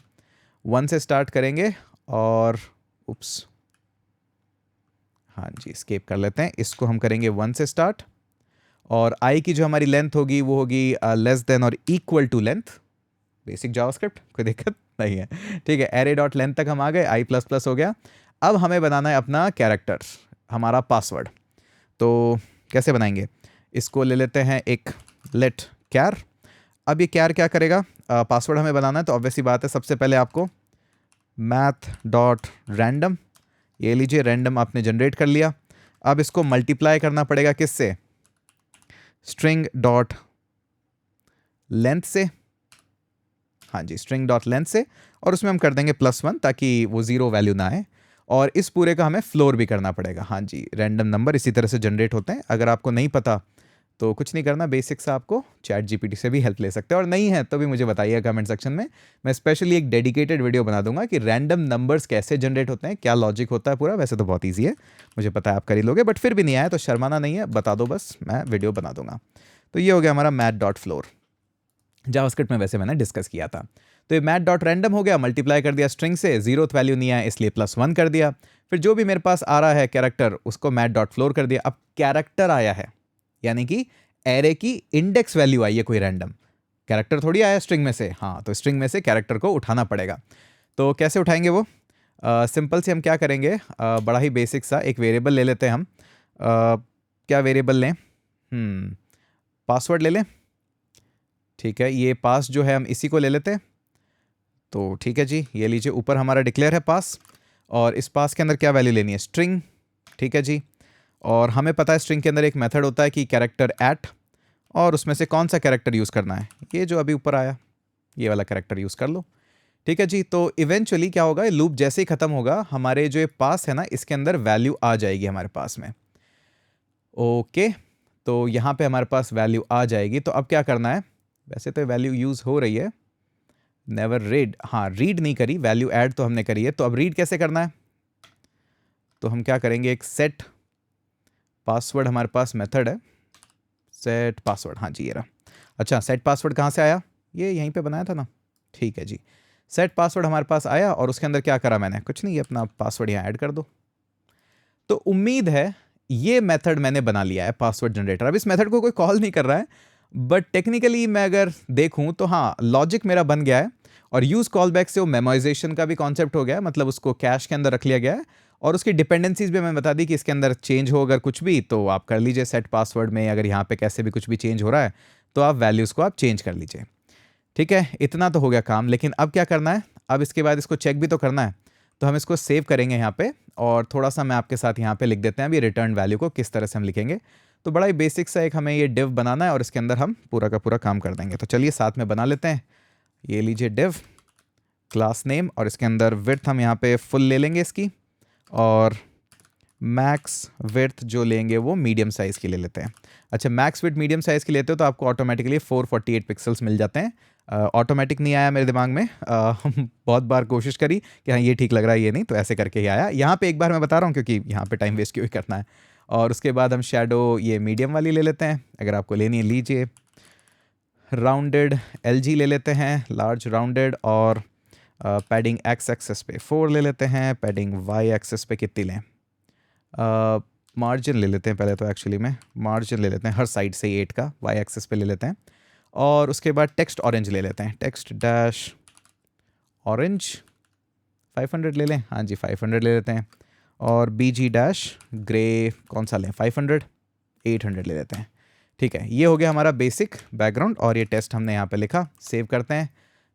1 से स्टार्ट करेंगे। और उप्स, हाँ जी स्केप कर लेते हैं, इसको हम करेंगे 1 से स्टार्ट। और आई की जो हमारी लेंथ होगी वो होगी लेस देन और equal to length, basic JavaScript, कोई दिक्कत नहीं है। ठीक है, एरे डॉट लेंथ तक हम आ गए, आई प्लस प्लस हो गया। अब हमें बनाना है अपना कैरेक्टर, हमारा पासवर्ड। तो कैसे बनाएंगे, इसको ले लेते हैं एक लेट कैर। अब ये कैर क्या करेगा, पासवर्ड हमें बनाना है, तो ऑब्वियसली बात है सबसे पहले आपको मैथ डॉट रैंडम, ये लीजिए रैंडम आपने जनरेट कर लिया। अब इसको मल्टीप्लाई करना पड़ेगा किससे, स्ट्रिंग डॉट लेंथ से, हाँ जी स्ट्रिंग डॉट लेंथ से, और उसमें हम कर देंगे +1 ताकि वो 0 वैल्यू ना आए। और इस पूरे का हमें फ्लोर भी करना पड़ेगा। हाँ जी, रैंडम नंबर इसी तरह से जनरेट होते हैं। अगर आपको नहीं पता तो कुछ नहीं करना, बेसिक सा आपको चैट जीपीटी से भी हेल्प ले सकते हैं, और नहीं है तो भी मुझे बताइए कमेंट सेक्शन में। मैं स्पेशली एक डेडिकेटेड वीडियो बना दूंगा कि रैंडम नंबर्स कैसे जनरेट होते हैं, क्या लॉजिक होता है पूरा। वैसे तो बहुत ईजी है, मुझे पता है आप कर ही लोगे, बट फिर भी नहीं आया तो शर्माना नहीं है, बता दो बस, मैं वीडियो बना दूंगा। तो ये हो गया हमारा मैथ डॉट फ्लोर, जावास्क्रिप्ट में वैसे मैंने डिस्कस किया था। तो ये मैथ डॉट रैंडम हो गया, मल्टीप्लाई कर दिया स्ट्रिंग से, 0th वैल्यू नहीं आया इसलिए +1 कर दिया। फिर जो भी मेरे पास आ रहा है कैरेक्टर, उसको मैथ डॉट फ्लोर कर दिया। अब कैरेक्टर आया है, यानी कि एरे की इंडेक्स वैल्यू आई है कोई रैंडम, कैरेक्टर थोड़ी आया स्ट्रिंग में से। हाँ, तो स्ट्रिंग में से कैरेक्टर को उठाना पड़ेगा। तो कैसे उठाएंगे वो, सिंपल से हम क्या करेंगे, बड़ा ही बेसिक सा एक वेरिएबल ले लेते हैं हम। क्या वेरिएबल लें, पासवर्ड ले लें। ठीक है, ये पास जो है हम इसी को ले लेते हैं। तो ठीक है जी, ये लीजिए ऊपर हमारा डिक्लेयर है पास, और इस पास के अंदर क्या वैल्यू लेनी है, स्ट्रिंग। ठीक है जी, और हमें पता है स्ट्रिंग के अंदर एक मेथड होता है कि कैरेक्टर एट, और उसमें से कौन सा कैरेक्टर यूज़ करना है, ये जो अभी ऊपर आया ये वाला कैरेक्टर यूज़ कर लो। ठीक है जी, तो इवेंचुअली क्या होगा, लूप जैसे ही ख़त्म होगा, हमारे जो ये पास है ना, इसके अंदर वैल्यू आ जाएगी हमारे पास में। ओके, तो यहाँ पे हमारे पास वैल्यू आ जाएगी। तो अब क्या करना है, वैसे तो वैल्यू यूज़ हो रही है, नेवर रीड, हाँ रीड नहीं करी, वैल्यू ऐड तो हमने करी है। तो अब रीड कैसे करना है, तो हम क्या करेंगे, एक सेट पासवर्ड हमारे पास मेथड है, सेट पासवर्ड, हाँ जी ये रहा। अच्छा, सेट पासवर्ड कहाँ से आया, ये यहीं पे बनाया था ना। ठीक है जी, सेट पासवर्ड हमारे पास आया, और उसके अंदर क्या करा मैंने, कुछ नहीं, ये अपना पासवर्ड यहाँ ऐड कर दो। तो उम्मीद है ये मेथड मैंने बना लिया है, पासवर्ड जनरेटर। अब इस मेथड को कोई कॉल नहीं कर रहा है, बट टेक्निकली मैं अगर देखूं तो हाँ, लॉजिक मेरा बन गया है। और यूज़ कॉल बैक से वो मेमोराइजेशन का भी कॉन्सेप्ट हो गया है, मतलब उसको कैश के अंदर रख लिया गया है। और उसकी डिपेंडेंसीज भी मैं बता दी कि इसके अंदर चेंज हो अगर कुछ भी तो आप कर लीजिए सेट पासवर्ड में, अगर यहाँ पे कैसे भी कुछ भी चेंज हो रहा है तो आप वैल्यूज़ को आप चेंज कर लीजिए। ठीक है, इतना तो हो गया काम। लेकिन अब क्या करना है, अब इसके बाद इसको चेक भी तो करना है। तो हम इसको सेव करेंगे यहाँ पे, और थोड़ा सा मैं आपके साथ यहाँ पे लिख देते हैं अभी रिटर्न वैल्यू को किस तरह से हम लिखेंगे। तो बड़ा ही बेसिक सा एक हमें ये डिव बनाना है, और इसके अंदर हम पूरा का पूरा काम कर देंगे। तो चलिए साथ में बना लेते हैं। ये लीजिए डिव क्लास नेम, और इसके अंदर विड्थ हम यहाँ पे फुल ले लेंगे इसकी, और मैक्स विड्थ जो लेंगे वो मीडियम साइज़ की ले लेते हैं। अच्छा, मैक्स विड्थ मीडियम साइज़ की लेते हो तो आपको ऑटोमेटिकली 448 पिक्सल्स मिल जाते हैं। ऑटोमेटिक नहीं आया मेरे दिमाग में, बहुत बार कोशिश करी कि हाँ ये ठीक लग रहा है, ये नहीं, तो ऐसे करके ही आया। यहाँ पे एक बार मैं बता रहा हूँ क्योंकि यहाँ पे टाइम वेस्ट क्यों ही करना है। और उसके बाद हम शेडो ये मीडियम वाली ले लेते हैं, अगर आपको लेनी है लीजिए। राउंडेड LG ले लेते हैं, लार्ज राउंडेड। और पैडिंग एक्स एक्सेस पे 4 ले लेते हैं, पैडिंग वाई एक्सेस पे कितनी लें, मार्जिन ले लेते हैं पहले तो, एक्चुअली में मार्जिन ले लेते हैं हर साइड से 8 का, वाई एक्सेस पे ले लेते हैं। और उसके बाद टेक्स्ट ऑरेंज ले लेते हैं, टेक्स्ट डैश ऑरेंज 500 ले लें, हाँ जी 500 ले लेते हैं। और BG डैश ग्रे कौन सा लें, 500 800 ले लेते हैं। ठीक है, ये हो गया हमारा बेसिक बैकग्राउंड और ये टेस्ट हमने यहाँ पे लिखा। सेव करते हैं,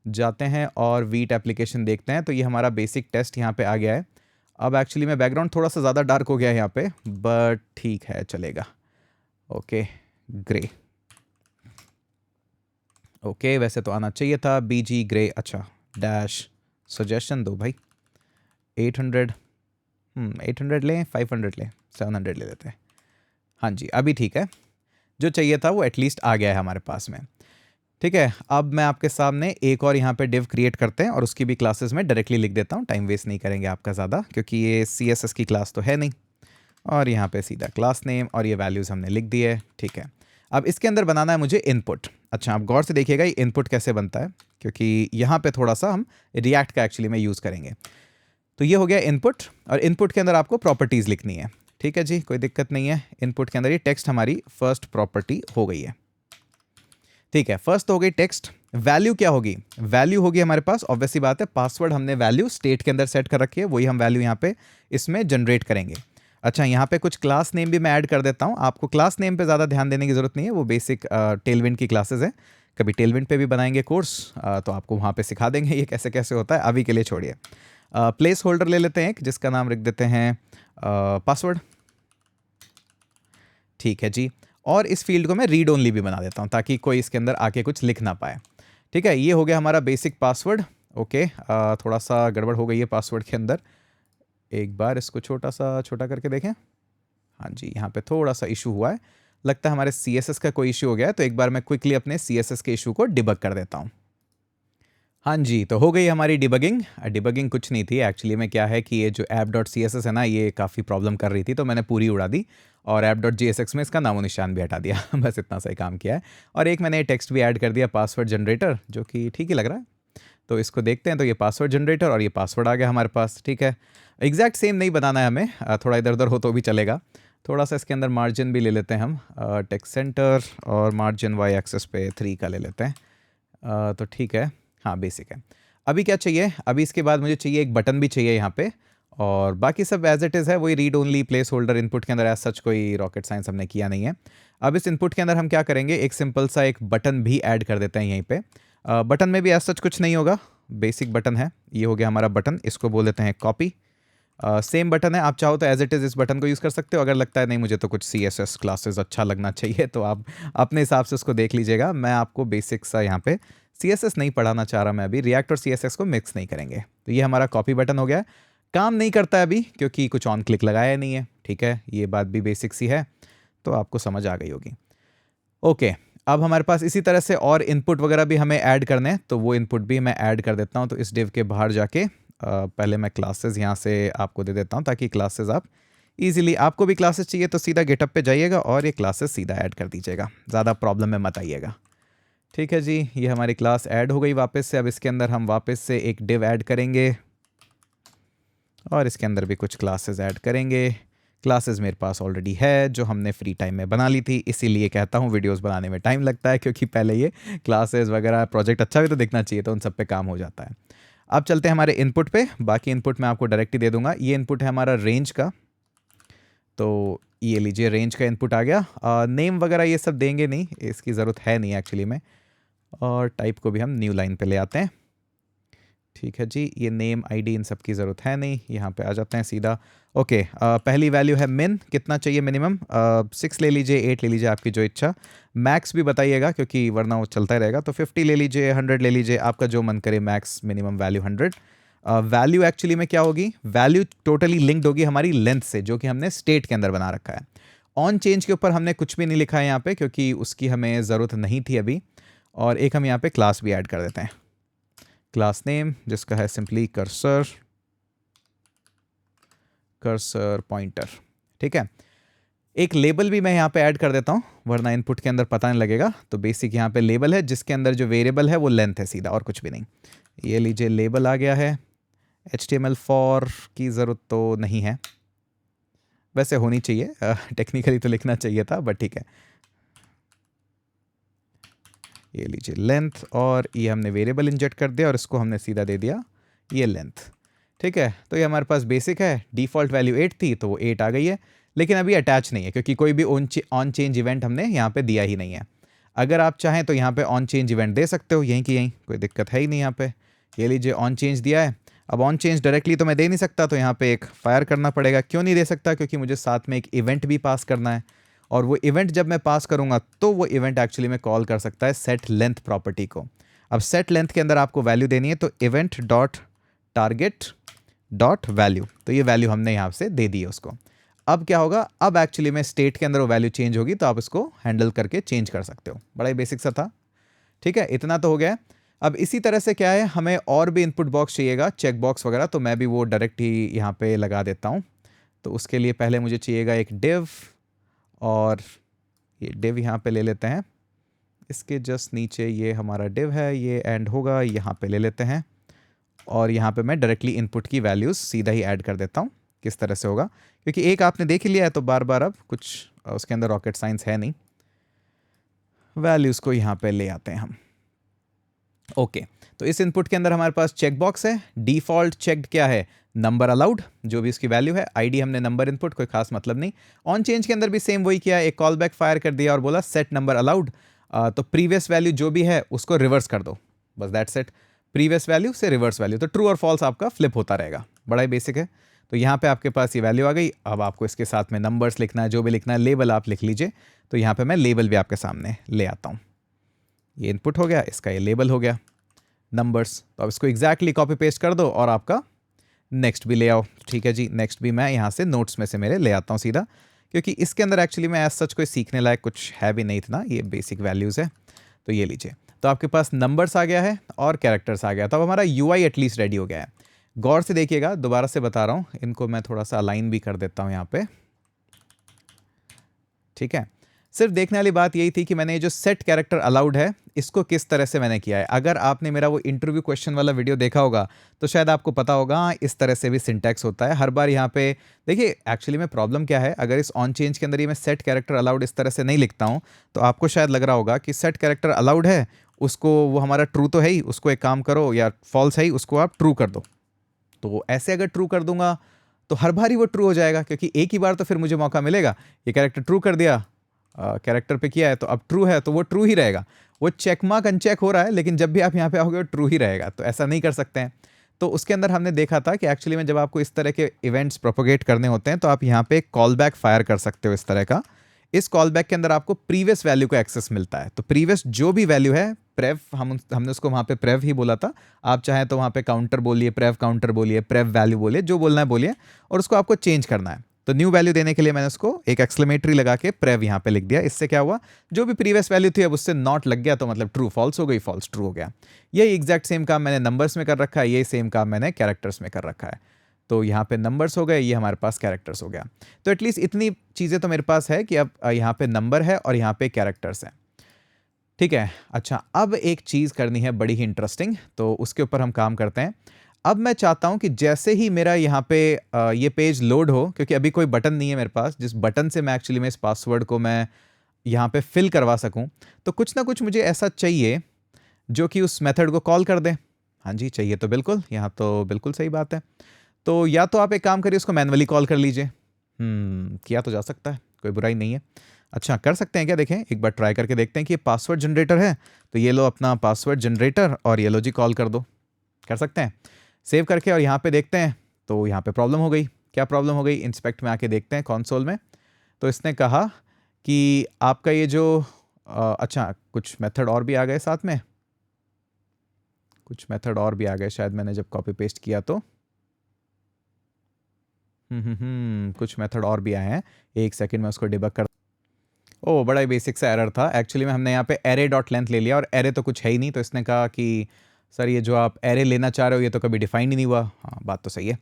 जाते हैं और वीट एप्लीकेशन देखते हैं, तो ये हमारा बेसिक टेस्ट यहाँ पे आ गया है। अब एक्चुअली में बैकग्राउंड थोड़ा सा ज़्यादा डार्क हो गया है यहाँ पे, बट ठीक है चलेगा। ओके ग्रे, ओके वैसे तो आना चाहिए था BG ग्रे। अच्छा डैश सजेशन दो भाई, 800 800 लें, 500 लें, 700 ले लेते हैं। हाँ जी अभी ठीक है, जो चाहिए था वो एटलीस्ट आ गया है हमारे पास में। ठीक है, अब मैं आपके सामने एक और यहाँ पे डिव क्रिएट करते हैं और उसकी भी क्लासेस में डायरेक्टली लिख देता हूँ, टाइम वेस्ट नहीं करेंगे आपका ज़्यादा, क्योंकि ये CSS की क्लास तो है नहीं। और यहाँ पे सीधा क्लास नेम और ये वैल्यूज़ हमने लिख दिए। ठीक है, अब इसके अंदर बनाना है मुझे इनपुट। अच्छा आप गौर से देखिएगा ये इनपुट कैसे बनता है, क्योंकि यहाँ पे थोड़ा सा हम रिएक्ट का एक्चुअली में यूज़ करेंगे। तो ये हो गया इनपुट, और इनपुट के अंदर आपको प्रॉपर्टीज़ लिखनी है। ठीक है जी, कोई दिक्कत नहीं है। इनपुट के अंदर ये टेक्स्ट हमारी फर्स्ट प्रॉपर्टी हो गई है। ठीक है, फर्स्ट तो हो गई टेक्स्ट। वैल्यू क्या होगी, वैल्यू होगी हमारे पास, ऑब्वियसली बात है, पासवर्ड हमने वैल्यू स्टेट के अंदर सेट कर रखी है, वही हम वैल्यू यहाँ पे इसमें जनरेट करेंगे। अच्छा यहाँ पे कुछ क्लास नेम भी मैं ऐड कर देता हूँ, आपको क्लास नेम पे ज़्यादा ध्यान देने की ज़रूरत नहीं है, वो बेसिक टेलविंड की क्लासेस हैं। कभी टेलविंड पे भी बनाएंगे कोर्स, तो आपको वहाँ पे सिखा देंगे ये कैसे कैसे होता है, अभी के लिए छोड़िए। प्लेस होल्डर ले लेते हैं एक, जिसका नाम लिख देते हैं पासवर्ड। ठीक है जी, और इस फील्ड को मैं रीड ओनली भी बना देता हूँ ताकि कोई इसके अंदर आके कुछ लिख ना पाए। ठीक है, ये हो गया हमारा बेसिक पासवर्ड। ओके, थोड़ा सा गड़बड़ हो गई है पासवर्ड के अंदर, एक बार इसको छोटा करके देखें। हाँ जी, यहाँ पे थोड़ा सा इशू हुआ है, लगता है हमारे CSS का कोई इशू हो गया है, तो एक बार मैं क्विकली अपने CSS के इशू को डिबग कर देता हूँ। हाँ जी, तो हो गई हमारी डिबगिंग। डिबगिंग कुछ नहीं थी एक्चुअली में, क्या है कि ये जो app.css है ना, ये काफ़ी प्रॉब्लम कर रही थी, तो मैंने पूरी उड़ा दी और app.jsx में इसका नामो निशान भी हटा दिया बस इतना सा ही काम किया है। और एक मैंने टेक्स्ट भी ऐड कर दिया, पासवर्ड जनरेटर, जो कि ठीक ही लग रहा है। तो इसको देखते हैं, तो ये पासवर्ड जनरेटर और ये पासवर्ड आ गया हमारे पास। ठीक है, एग्जैक्ट सेम नहीं बनाना है हमें, थोड़ा इधर उधर हो तो भी चलेगा। थोड़ा सा इसके अंदर मार्जिन भी ले लेते हैं हम, टेक्स्ट सेंटर, और मार्जिन वाई एक्सेस पे 3 का ले लेते हैं। तो ठीक है, हाँ बेसिक है। अभी क्या चाहिए, अभी इसके बाद मुझे चाहिए एक बटन भी चाहिए यहाँ पे, और बाकी सब एज इट इज़ है, वही read only place holder. Input के अंदर एज सच कोई रॉकेट साइंस हमने किया नहीं है। अब इस इनपुट के अंदर हम क्या करेंगे, एक सिंपल सा एक बटन भी ऐड कर देते हैं यहीं पे। बटन में भी एज सच कुछ नहीं होगा, बेसिक बटन है। ये हो गया हमारा बटन, इसको बोल देते हैं कॉपी। सेम बटन है, आप चाहो तो एज इट इज़ इस बटन को यूज़ कर सकते हो। अगर लगता है नहीं मुझे तो कुछ CSS क्लासेस अच्छा लगना चाहिए, तो आप अपने हिसाब से उसको देख लीजिएगा। मैं आपको बेसिक सा यहाँ पे CSS नहीं पढ़ाना चाह रहा मैं अभी, रिएक्ट और CSS को मिक्स नहीं करेंगे। तो ये हमारा कॉपी बटन हो गया, काम नहीं करता है अभी क्योंकि कुछ ऑन क्लिक लगाया नहीं है। ठीक है, ये बात भी बेसिक सी है, तो आपको समझ आ गई होगी। ओके, अब हमारे पास इसी तरह से और इनपुट वगैरह भी हमें ऐड करने हैं, तो वो इनपुट भी मैं ऐड कर देता हूँ। तो इस डिव के बाहर जाके पहले मैं क्लासेस यहाँ से आपको दे देता हूँ, ताकि क्लासेस आप इजीली, आपको भी क्लासेस चाहिए तो सीधा गेटअप पे जाइएगा और ये क्लासेस सीधा ऐड कर दीजिएगा, ज़्यादा प्रॉब्लम में मत आइएगा। ठीक है जी, ये हमारी क्लास ऐड हो गई वापस से। अब इसके अंदर हम वापस से एक डिव ऐड करेंगे और इसके अंदर भी कुछ क्लासेस ऐड करेंगे। क्लासेस मेरे पास ऑलरेडी है, जो हमने फ्री टाइम में बना ली थी, इसीलिए कहता हूँ वीडियोस बनाने में टाइम लगता है, क्योंकि पहले ये क्लासेस वगैरह प्रोजेक्ट अच्छा भी तो दिखना चाहिए, तो उन सब पे काम हो जाता है। अब चलते हैं हमारे इनपुट पे, बाकी इनपुट मैं आपको डायरेक्ट ही दे दूंगा। ये इनपुट है हमारा रेंज का, तो ये लीजिए रेंज का इनपुट आ गया। नेम वगैरह ये सब देंगे नहीं, इसकी ज़रूरत है नहीं एक्चुअली में। और टाइप को भी हम न्यू लाइन पे ले आते हैं। ठीक है जी, ये नेम ID इन सब की ज़रूरत है नहीं, यहाँ पे आ जाते हैं सीधा। ओके, पहली वैल्यू है मिन, कितना चाहिए मिनिमम, 6 ले लीजिए, 8 ले लीजिए, आपकी जो इच्छा। मैक्स भी बताइएगा क्योंकि वरना वो चलता ही रहेगा, तो 50 ले लीजिए, 100 ले लीजिए, आपका जो मन करे, max minimum value 100। Value actually में क्या होगी, वैल्यू टोटली लिंक्ड होगी हमारी लेंथ से, जो कि हमने स्टेट के अंदर बना रखा है। ऑन चेंज के ऊपर हमने कुछ भी नहीं लिखा है यहाँ पे, क्योंकि उसकी हमें ज़रूरत नहीं थी अभी। और एक हम यहाँ पे क्लास भी ऐड कर देते हैं, क्लास नेम जिसका है सिंपली कर्सर पॉइंटर। ठीक है, एक लेबल भी मैं यहाँ पे ऐड कर देता हूँ, वरना इनपुट के अंदर पता नहीं लगेगा। तो बेसिक यहाँ पे लेबल है, जिसके अंदर जो वेरिएबल है वो लेंथ है सीधा, और कुछ भी नहीं। ये लीजिए लेबल आ गया है। HTML फॉर की ज़रूरत तो नहीं है, वैसे होनी चाहिए, टेक्निकली तो लिखना चाहिए था, बट ठीक है। ये लीजिए लेंथ, और ये हमने वेरिएबल इंजेक्ट कर दिया और इसको हमने सीधा दे दिया ये लेंथ। ठीक है, तो ये हमारे पास बेसिक है। डिफ़ॉल्ट वैल्यू 8 थी तो वो 8 आ गई है, लेकिन अभी अटैच नहीं है क्योंकि कोई भी ऑन चेंज इवेंट हमने यहाँ पे दिया ही नहीं है। अगर आप चाहें तो यहाँ पे ऑन चेंज इवेंट दे सकते हो, यहीं की यहीं, कोई दिक्कत है ही नहीं यहाँ पे। ये लीजिए ऑन चेंज दिया है। अब ऑन चेंज डायरेक्टली तो मैं दे नहीं सकता, तो यहाँ पे एक फायर करना पड़ेगा। क्यों नहीं दे सकता, क्योंकि मुझे साथ में एक इवेंट भी पास करना है, और वो इवेंट जब मैं पास करूँगा तो वो इवेंट एक्चुअली में कॉल कर सकता है सेट लेंथ प्रॉपर्टी को। अब सेट लेंथ के अंदर आपको वैल्यू देनी है, तो event dot target dot value, तो ये वैल्यू हमने यहाँ से दे दी है उसको। अब क्या होगा, अब एक्चुअली में स्टेट के अंदर वो वैल्यू चेंज होगी, तो आप इसको हैंडल करके चेंज कर सकते हो। बड़ा ही बेसिक सा था। ठीक है, इतना तो हो गया। अब इसी तरह से क्या है, हमें और भी इनपुट बॉक्स चाहिएगा, चेक बॉक्स वगैरह, तो मैं भी वो डायरेक्ट ही यहाँ पे लगा देता हूँ। तो उसके लिए पहले मुझे चाहिएगा एक डिव, और ये डिव यहाँ पे ले लेते हैं। इसके जस्ट नीचे ये हमारा डिव है, ये एंड होगा, यहाँ पे ले लेते हैं। और यहाँ पे मैं डायरेक्टली इनपुट की वैल्यूज़ सीधा ही ऐड कर देता हूँ। किस तरह से होगा, क्योंकि एक आपने देख लिया है तो बार बार अब कुछ उसके अंदर रॉकेट साइंस है नहीं। वैल्यूज़ को यहाँ पे ले आते हैं हम। ओके, तो इस इनपुट के अंदर हमारे पास चेक बॉक्स है। डिफ़ॉल्ट चेक्ड क्या है, नंबर अलाउड, जो भी इसकी वैल्यू है। आईडी हमने नंबर इनपुट, कोई खास मतलब नहीं। ऑन चेंज के अंदर भी सेम वही किया, एक कॉल बैक फायर कर दिया और बोला सेट नंबर अलाउड, तो प्रीवियस वैल्यू जो भी है उसको रिवर्स कर दो, बस दैट्स इट। प्रीवियस वैल्यू से रिवर्स वैल्यू, तो ट्रू और फॉल्स आपका फ्लिप होता रहेगा। बड़ा ही बेसिक है। तो यहाँ पे आपके पास ये वैल्यू आ गई। अब आपको इसके साथ में नंबर्स लिखना है, जो भी लिखना है, लेबल आप लिख लीजिए। तो यहाँ पे मैं लेबल भी आपके सामने ले आता हूँ। ये इनपुट हो गया, इसका ये लेबल हो गया नंबर्स। तो अब इसको एग्जैक्टली कॉपी पेस्ट कर दो और आपका नेक्स्ट भी ले आओ। ठीक है जी, नेक्स्ट भी मैं यहाँ से नोट्स में से मेरे ले आता हूँ सीधा, क्योंकि इसके अंदर एक्चुअली में एज सच कोई सीखने लायक कुछ है भी नहीं इतना, ये बेसिक वैल्यूज़ है। तो ये लीजिए, तो आपके पास नंबर्स आ गया है और कैरेक्टर्स आ गया। तो अब हमारा UI एटलीस्ट रेडी हो गया है। गौर से देखिएगा, दोबारा से बता रहा हूँ, इनको मैं थोड़ा सा अलाइन भी कर देता हूँ यहाँ पे। ठीक है, सिर्फ देखने वाली बात यही थी कि मैंने ये जो सेट कैरेक्टर अलाउड है, इसको किस तरह से मैंने किया है। अगर आपने मेरा वो इंटरव्यू क्वेश्चन वाला वीडियो देखा होगा तो शायद आपको पता होगा, इस तरह से भी सिंटैक्स होता है हर बार। यहाँ पे देखिए एक्चुअली में प्रॉब्लम क्या है, अगर इस ऑन चेंज के अंदर ही मैं सेट कैरेक्टर अलाउड इस तरह से नहीं लिखता हूँ, तो आपको शायद लग रहा होगा कि सेट कैरेक्टर अलाउड है, उसको वो हमारा ट्रू तो है ही, उसको एक काम करो, या फॉल्स है ही, उसको आप ट्रू कर दो। तो ऐसे अगर ट्रू कर दूंगा तो हर बार ही वो ट्रू हो जाएगा, क्योंकि एक ही बार तो फिर मुझे मौका मिलेगा। ये कैरेक्टर ट्रू कर दिया, कैरेक्टर पे किया है, तो अब ट्रू है तो वो ट्रू ही रहेगा। वो चेक मार्क अनचेक हो रहा है, लेकिन जब भी आप यहाँ पे आओगे वो ट्रू ही रहेगा। तो ऐसा नहीं कर सकते हैं। तो उसके अंदर हमने देखा था कि एक्चुअली में जब आपको इस तरह के इवेंट्स प्रोपोगेट करने होते हैं, तो आप यहाँ पे कॉल बैक फायर कर सकते हो इस तरह का। इस कॉल बैक के अंदर आपको प्रीवियस वैल्यू को एक्सेस मिलता है। तो प्रीवियस जो भी वैल्यू है, प्रेव, हमने उसको वहाँ पे प्रेव ही बोला था। आप चाहें तो वहाँ पे काउंटर बोलिए, प्रेव काउंटर बोलिए, प्रेव वैल्यू बोलिए, जो बोलना है बोलिए, और उसको आपको चेंज करना है। तो न्यू वैल्यू देने के लिए मैंने उसको एक एक्सक्लेमेटरी लगा के प्रेव यहाँ पे लिख दिया। इससे क्या हुआ, जो भी प्रीवियस वैल्यू थी अब उससे नॉट लग गया, तो मतलब ट्रू फॉल्स हो गई, फॉल्स ट्रू हो गया। यही एग्जैक्ट सेम काम मैंने नंबर्स में कर रखा है, यही सेम काम मैंने कैरेक्टर्स में कर रखा है। तो यहाँ पे नंबर्स हो गए, ये हमारे पास कैरेक्टर्स हो गया। तो एटलीस्ट इतनी चीज़ें तो मेरे पास है कि अब यहाँ पे नंबर है और यहाँ पे कैरेक्टर्स हैं। ठीक है, अच्छा, अब एक चीज़ करनी है बड़ी ही इंटरेस्टिंग, तो उसके ऊपर हम काम करते हैं। अब मैं चाहता हूं कि जैसे ही मेरा यहाँ पे ये पेज लोड हो, क्योंकि अभी कोई बटन नहीं है मेरे पास जिस बटन से मैं एक्चुअली में इस पासवर्ड को मैं यहाँ पे फिल करवा सकूं, तो कुछ ना कुछ मुझे ऐसा चाहिए जो कि उस मेथड को कॉल कर दे। हाँ जी, चाहिए तो बिल्कुल, यहाँ तो बिल्कुल सही बात है। तो या तो आप एक काम करिए, उसको मैनुअली कॉल कर लीजिए। किया तो जा सकता है, कोई बुराई नहीं है। अच्छा, कर सकते हैं क्या, देखें एक बार ट्राई करके देखते हैं कि ये पासवर्ड जनरेटर है। तो ये लो अपना पासवर्ड जनरेटर, और ये लो जी कॉल कर दो। कर सकते हैं, सेव करके, और यहाँ पे देखते हैं। तो यहाँ पे प्रॉब्लम हो गई। क्या प्रॉब्लम हो गई, इंस्पेक्ट में आके देखते हैं कंसोल में। तो इसने कहा कि आपका ये जो अच्छा, कुछ मेथड और भी आ गए साथ में। कुछ मेथड और भी आ गए शायद, मैंने जब कॉपी पेस्ट किया तो कुछ मेथड और भी आए हैं। एक सेकंड में उसको डिबग कर। ओ, बड़ा ही बेसिक सा एरर था एक्चुअली में। हमने यहाँ पे एरे डॉट लेंथ ले लिया और एरे तो कुछ है ही नहीं, तो इसने कहा कि सर ये जो आप एरे लेना चाह रहे हो ये तो कभी डिफाइन ही नहीं हुआ। हाँ, बात तो सही है।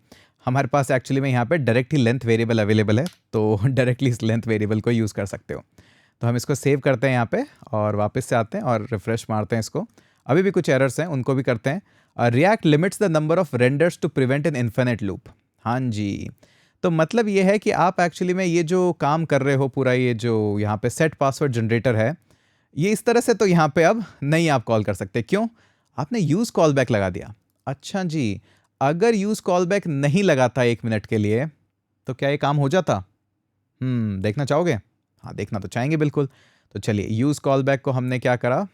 हमारे पास एक्चुअली में यहाँ पे डायरेक्ट ही लेंथ वेरिएबल अवेलेबल है, तो डायरेक्टली इस लेंथ वेरिएबल को यूज़ कर सकते हो। तो हम इसको सेव करते हैं यहाँ पे और वापस से आते हैं और रिफ्रेश मारते हैं इसको। अभी भी कुछ एरर्स हैं, उनको भी करते हैं। React limits the number of renders to prevent an infinite loop. हाँ जी, तो मतलब ये है कि आप एक्चुअली में ये जो काम कर रहे हो पूरा, ये जो यहाँ पे सेट पासवर्ड जनरेटर है, ये इस तरह से तो यहाँ पे अब नहीं आप कॉल कर सकते। क्यों? आपने यूज़ कॉल बैक लगा दिया। अच्छा जी, अगर यूज़ कॉल बैक नहीं लगाता 1 मिनट के लिए तो क्या ये काम हो जाता? देखना चाहोगे? हाँ, देखना तो चाहेंगे बिल्कुल। तो चलिए, यूज़ कॉल बैक को हमने क्या करा,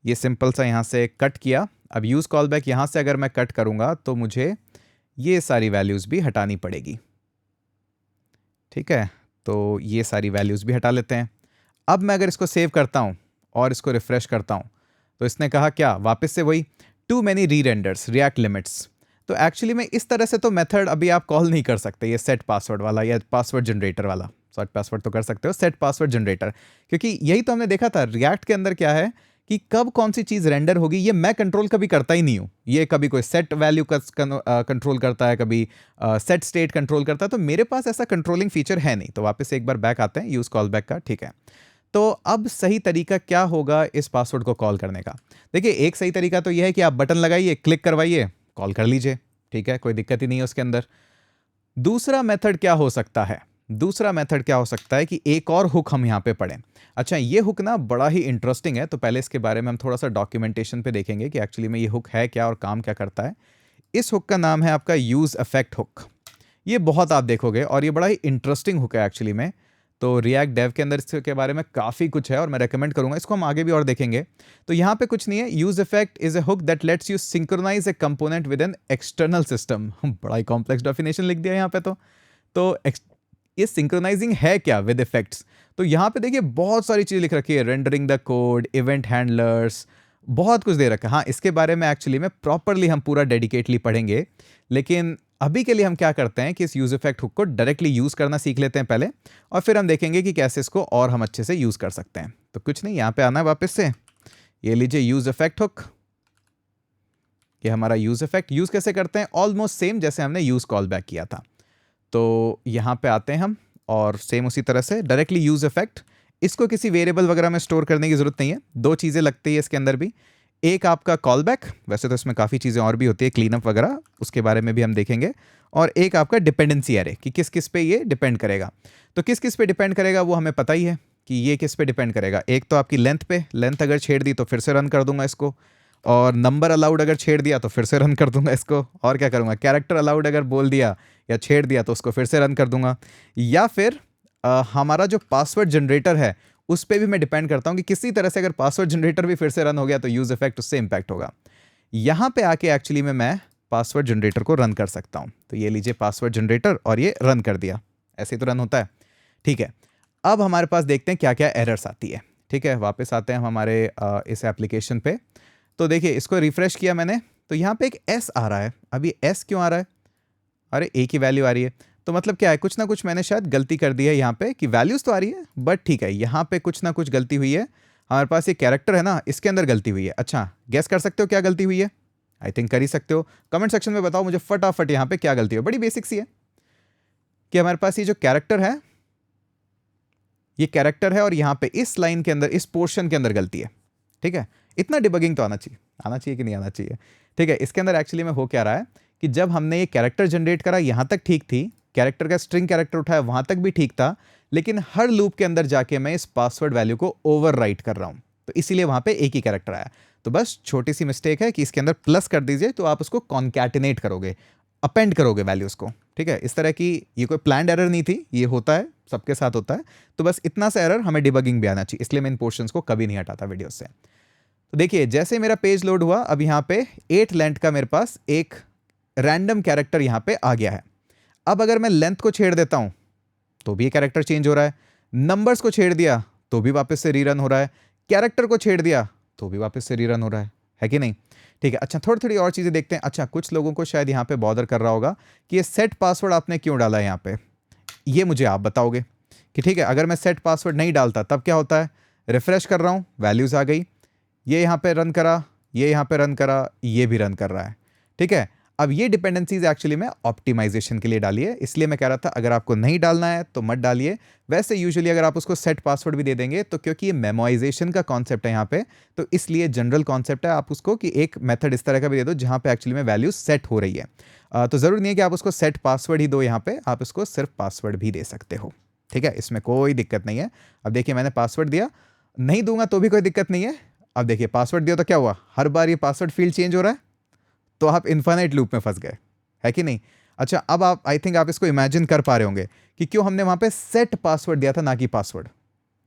ये सिंपल सा यहाँ से कट किया। अब यूज़ कॉल बैक यहाँ से अगर मैं कट करूँगा तो मुझे ये सारी वैल्यूज़ भी हटानी पड़ेगी। ठीक है, तो ये सारी वैल्यूज़ भी हटा लेते हैं। अब मैं अगर इसको सेव करता हूँ और इसको रिफ्रेश करता हूँ तो इसने कहा क्या, वापस से वही टू मैनी री रेंडर्स रिएक्ट लिमिट्स। तो एक्चुअली में इस तरह से तो मेथड अभी आप कॉल नहीं कर सकते, ये सेट पासवर्ड वाला या पासवर्ड जनरेटर वाला। सेट पासवर्ड तो कर सकते हो, सेट पासवर्ड जनरेटर, क्योंकि यही तो हमने देखा था रिएक्ट के अंदर क्या है कि कब कौन सी चीज़ रेंडर होगी ये मैं कंट्रोल कभी करता ही नहीं हूँ। ये कभी कोई सेट वैल्यू का कंट्रोल करता है, कभी सेट स्टेट कंट्रोल करता है, तो मेरे पास ऐसा कंट्रोलिंग फीचर है नहीं। तो वापस से एक बार बैक आते हैं यूज़ कॉल बैक का। ठीक है, तो अब सही तरीका क्या होगा इस पासवर्ड को कॉल करने का? देखिए, एक सही तरीका तो यह है कि आप बटन लगाइए, क्लिक करवाइए, कॉल कर लीजिए। ठीक है, कोई दिक्कत ही नहीं है उसके अंदर। दूसरा मेथड क्या हो सकता है? दूसरा मेथड क्या हो सकता है कि एक और हुक हम यहाँ पे पढ़ें। अच्छा, ये हुक ना बड़ा ही इंटरेस्टिंग है, तो पहले इसके बारे में हम थोड़ा सा डॉक्यूमेंटेशन पे देखेंगे कि एक्चुअली में ये हुक है क्या और काम क्या करता है। इस हुक का नाम है आपका यूज़ इफेक्ट हुक। ये बहुत आप देखोगे और ये बड़ा ही इंटरेस्टिंग हुक है एक्चुअली में। तो रिएक्ट डेव के अंदर इसके बारे में काफ़ी कुछ है और मैं रेकमेंड करूंगा, इसको हम आगे भी और देखेंगे। तो यहाँ पे कुछ नहीं है। Use effect is a hook that lets you synchronize a component with an external system. बड़ा ही कॉम्प्लेक्स डेफिनेशन लिख दिया यहाँ पे। तो ये सिंक्रोनाइजिंग है क्या विद इफेक्ट्स? तो यहाँ पे देखिए बहुत सारी चीज़ लिख रखी है, rendering the code, event handlers, बहुत कुछ दे रखा है। हाँ, इसके बारे में एक्चुअली में प्रॉपरली हम पूरा डेडिकेटली पढ़ेंगे, लेकिन अभी के लिए हम क्या करते हैं कि इस यूज इफेक्ट हुक को डायरेक्टली यूज करना सीख लेते हैं पहले, और फिर हम देखेंगे कि कैसे इसको और हम अच्छे से यूज कर सकते हैं। तो कुछ नहीं, यहाँ पे आना है वापस से, ये लीजिए यूज इफेक्ट हुक। ये हमारा यूज इफेक्ट यूज कैसे करते हैं, ऑलमोस्ट सेम जैसे हमने यूज कॉल बैक किया था। तो यहाँ पे आते हैं हम और सेम उसी तरह से डायरेक्टली यूज इफेक्ट। इसको किसी वेरिएबल वगैरह में स्टोर करने की जरूरत नहीं है। दो चीज़ें लगती है इसके अंदर भी, एक आपका कॉल बैक, वैसे तो इसमें काफ़ी चीज़ें और भी होती है, क्लीनअप वगैरह, उसके बारे में भी हम देखेंगे, और एक आपका डिपेंडेंसी एरे कि किस किस पे ये डिपेंड करेगा। तो किस किस पे डिपेंड करेगा वो हमें पता ही है कि ये किस पे डिपेंड करेगा। एक तो आपकी लेंथ पे, लेंथ अगर छेड़ दी तो फिर से रन कर दूंगा इसको, और नंबर अलाउड अगर छेड़ दिया तो फिर से रन कर दूंगा इसको, और क्या करूंगा, कैरेक्टर अलाउड अगर बोल दिया या छेड़ दिया तो उसको फिर से रन कर दूंगा। या फिर हमारा जो पासवर्ड जनरेटर है उस पर भी मैं डिपेंड करता हूं कि किसी तरह से अगर पासवर्ड जनरेटर भी फिर से रन हो गया तो यूज इफेक्ट उससे इंपैक्ट होगा। यहां पे आके एक्चुअली में मैं पासवर्ड जनरेटर को रन कर सकता हूं। तो ये लीजिए पासवर्ड जनरेटर, और ये रन कर दिया, ऐसे ही तो रन होता है। ठीक है, अब हमारे पास देखते हैं क्या क्या एरर्स आती है। ठीक है, वापस आते हैं हम हमारे इस एप्लीकेशन पे। तो देखिए, इसको रिफ्रेश किया मैंने तो यहाँ पे एक एस आ रहा है। अभी एस क्यों आ रहा है? अरे एक ही वैल्यू आ रही है, तो मतलब क्या है, कुछ ना कुछ मैंने शायद गलती कर दी है यहाँ पे कि वैल्यूज तो आ रही है बट ठीक है, यहाँ पे कुछ ना कुछ गलती हुई है। हमारे पास ये कैरेक्टर है ना, इसके अंदर गलती हुई है। अच्छा, गेस कर सकते हो क्या गलती हुई है? आई थिंक कर ही सकते हो। कमेंट सेक्शन में बताओ मुझे फटाफट यहाँ पे क्या गलती है। बड़ी बेसिक सी है कि हमारे पास ये जो कैरेक्टर है, ये कैरेक्टर है और यहाँ पे इस लाइन के अंदर, इस पोर्शन के अंदर गलती है। ठीक है, इतना डिबगिंग तो आना चाहिए कि नहीं आना चाहिए। ठीक है, इसके अंदर एक्चुअली में हो क्या रहा है कि जब हमने ये कैरेक्टर जनरेट करा यहाँ तक ठीक थी, कैरेक्टर का स्ट्रिंग कैरेक्टर उठाया वहां तक भी ठीक था, लेकिन हर लूप के अंदर जाके मैं इस पासवर्ड वैल्यू को ओवरराइट कर रहा हूं, तो इसीलिए वहां पे एक ही कैरेक्टर आया। तो बस छोटी सी मिस्टेक है कि इसके अंदर प्लस कर दीजिए तो आप उसको कॉन्कैटिनेट करोगे, अपेंड करोगे वैल्यूज को। ठीक है, इस तरह की ये कोई प्लान्ड एरर नहीं थी, ये होता है, सबके साथ होता है। तो बस इतना सा एरर हमें डिबगिंग भी आना चाहिए, इसलिए मैं इन पोर्शंस को कभी नहीं हटाता वीडियो से। तो देखिए, जैसे मेरा पेज लोड हुआ, अब यहाँ पे 8 लेंथ का मेरे पास एक रैंडम कैरेक्टर यहाँ पे आ गया है। अब अगर मैं लेंथ को छेड़ देता हूं तो भी ये कैरेक्टर चेंज हो रहा है, नंबर्स को छेड़ दिया तो भी वापस से रीरन हो रहा है, कैरेक्टर को छेड़ दिया तो भी वापस से रीरन हो रहा है। है कि नहीं? ठीक है, अच्छा थोड़ी थोड़ी और चीज़ें देखते हैं। अच्छा, कुछ लोगों को शायद यहाँ पे बॉदर कर रहा होगा कि ये सेट पासवर्ड आपने क्यों डाला है यहाँ पे, ये मुझे आप बताओगे कि ठीक है, अगर मैं सेट पासवर्ड नहीं डालता तब क्या होता है? रिफ्रेश कर रहा हूँ, वैल्यूज़ आ गई, ये यहाँ पे रन करा, ये यहाँ पे रन करा, ये भी रन कर रहा है। ठीक है, अब ये डिपेंडेंसीज एक्चुअली में ऑप्टिमाइजेशन के लिए डालिए, इसलिए मैं कह रहा था अगर आपको नहीं डालना है तो मत डालिए। वैसे यूजुअली अगर आप उसको सेट पासवर्ड भी दे देंगे तो क्योंकि ये मेमोराइजेशन का कॉन्सेप्ट है यहाँ पे, तो इसलिए जनरल कॉन्सेप्ट है आप उसको कि एक मेथड इस तरह का भी दे दो जहाँ पे एक्चुअली में वैल्यू सेट हो रही है। तो ज़रूरी नहीं है कि आप उसको सेट पासवर्ड ही दो, यहाँ पे आप उसको सिर्फ पासवर्ड भी दे सकते हो। ठीक है, इसमें कोई दिक्कत नहीं है। अब देखिए मैंने पासवर्ड दिया, नहीं दूंगा तो भी कोई दिक्कत नहीं है। अब देखिए पासवर्ड दिया तो क्या हुआ, हर बार ये पासवर्ड फील्ड चेंज हो रहा है, तो आप इन्फाइनाइट लूप में फंस गए, है कि नहीं? अच्छा, अब आप आई थिंक आप इसको इमेजिन कर पा रहे होंगे कि क्यों हमने वहां पे सेट पासवर्ड दिया था ना कि पासवर्ड।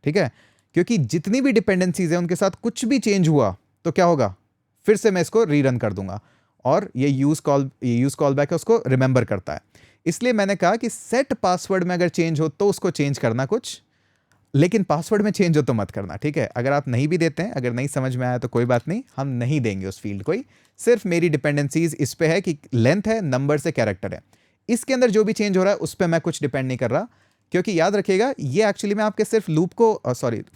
ठीक है, क्योंकि जितनी भी डिपेंडेंसीज है उनके साथ कुछ भी चेंज हुआ तो क्या होगा, फिर से मैं इसको रीरन कर दूंगा और ये यूज कॉल बैक है उसको रिमेंबर करता है। इसलिए मैंने कहा कि सेट पासवर्ड में अगर चेंज हो तो उसको चेंज करना कुछ, लेकिन पासवर्ड में चेंज हो तो मत करना। ठीक है, अगर आप नहीं भी देते हैं, अगर नहीं समझ में आया तो कोई बात नहीं, हम नहीं देंगे उस फील्ड को ही। सिर्फ मेरी डिपेंडेंसीज इस पे है कि लेंथ है, नंबर से कैरेक्टर है, इसके अंदर जो भी चेंज हो रहा है उस पर मैं कुछ डिपेंड नहीं कर रहा। क्योंकि याद रखिएगा ये एक्चुअली में आपके सिर्फ लूप को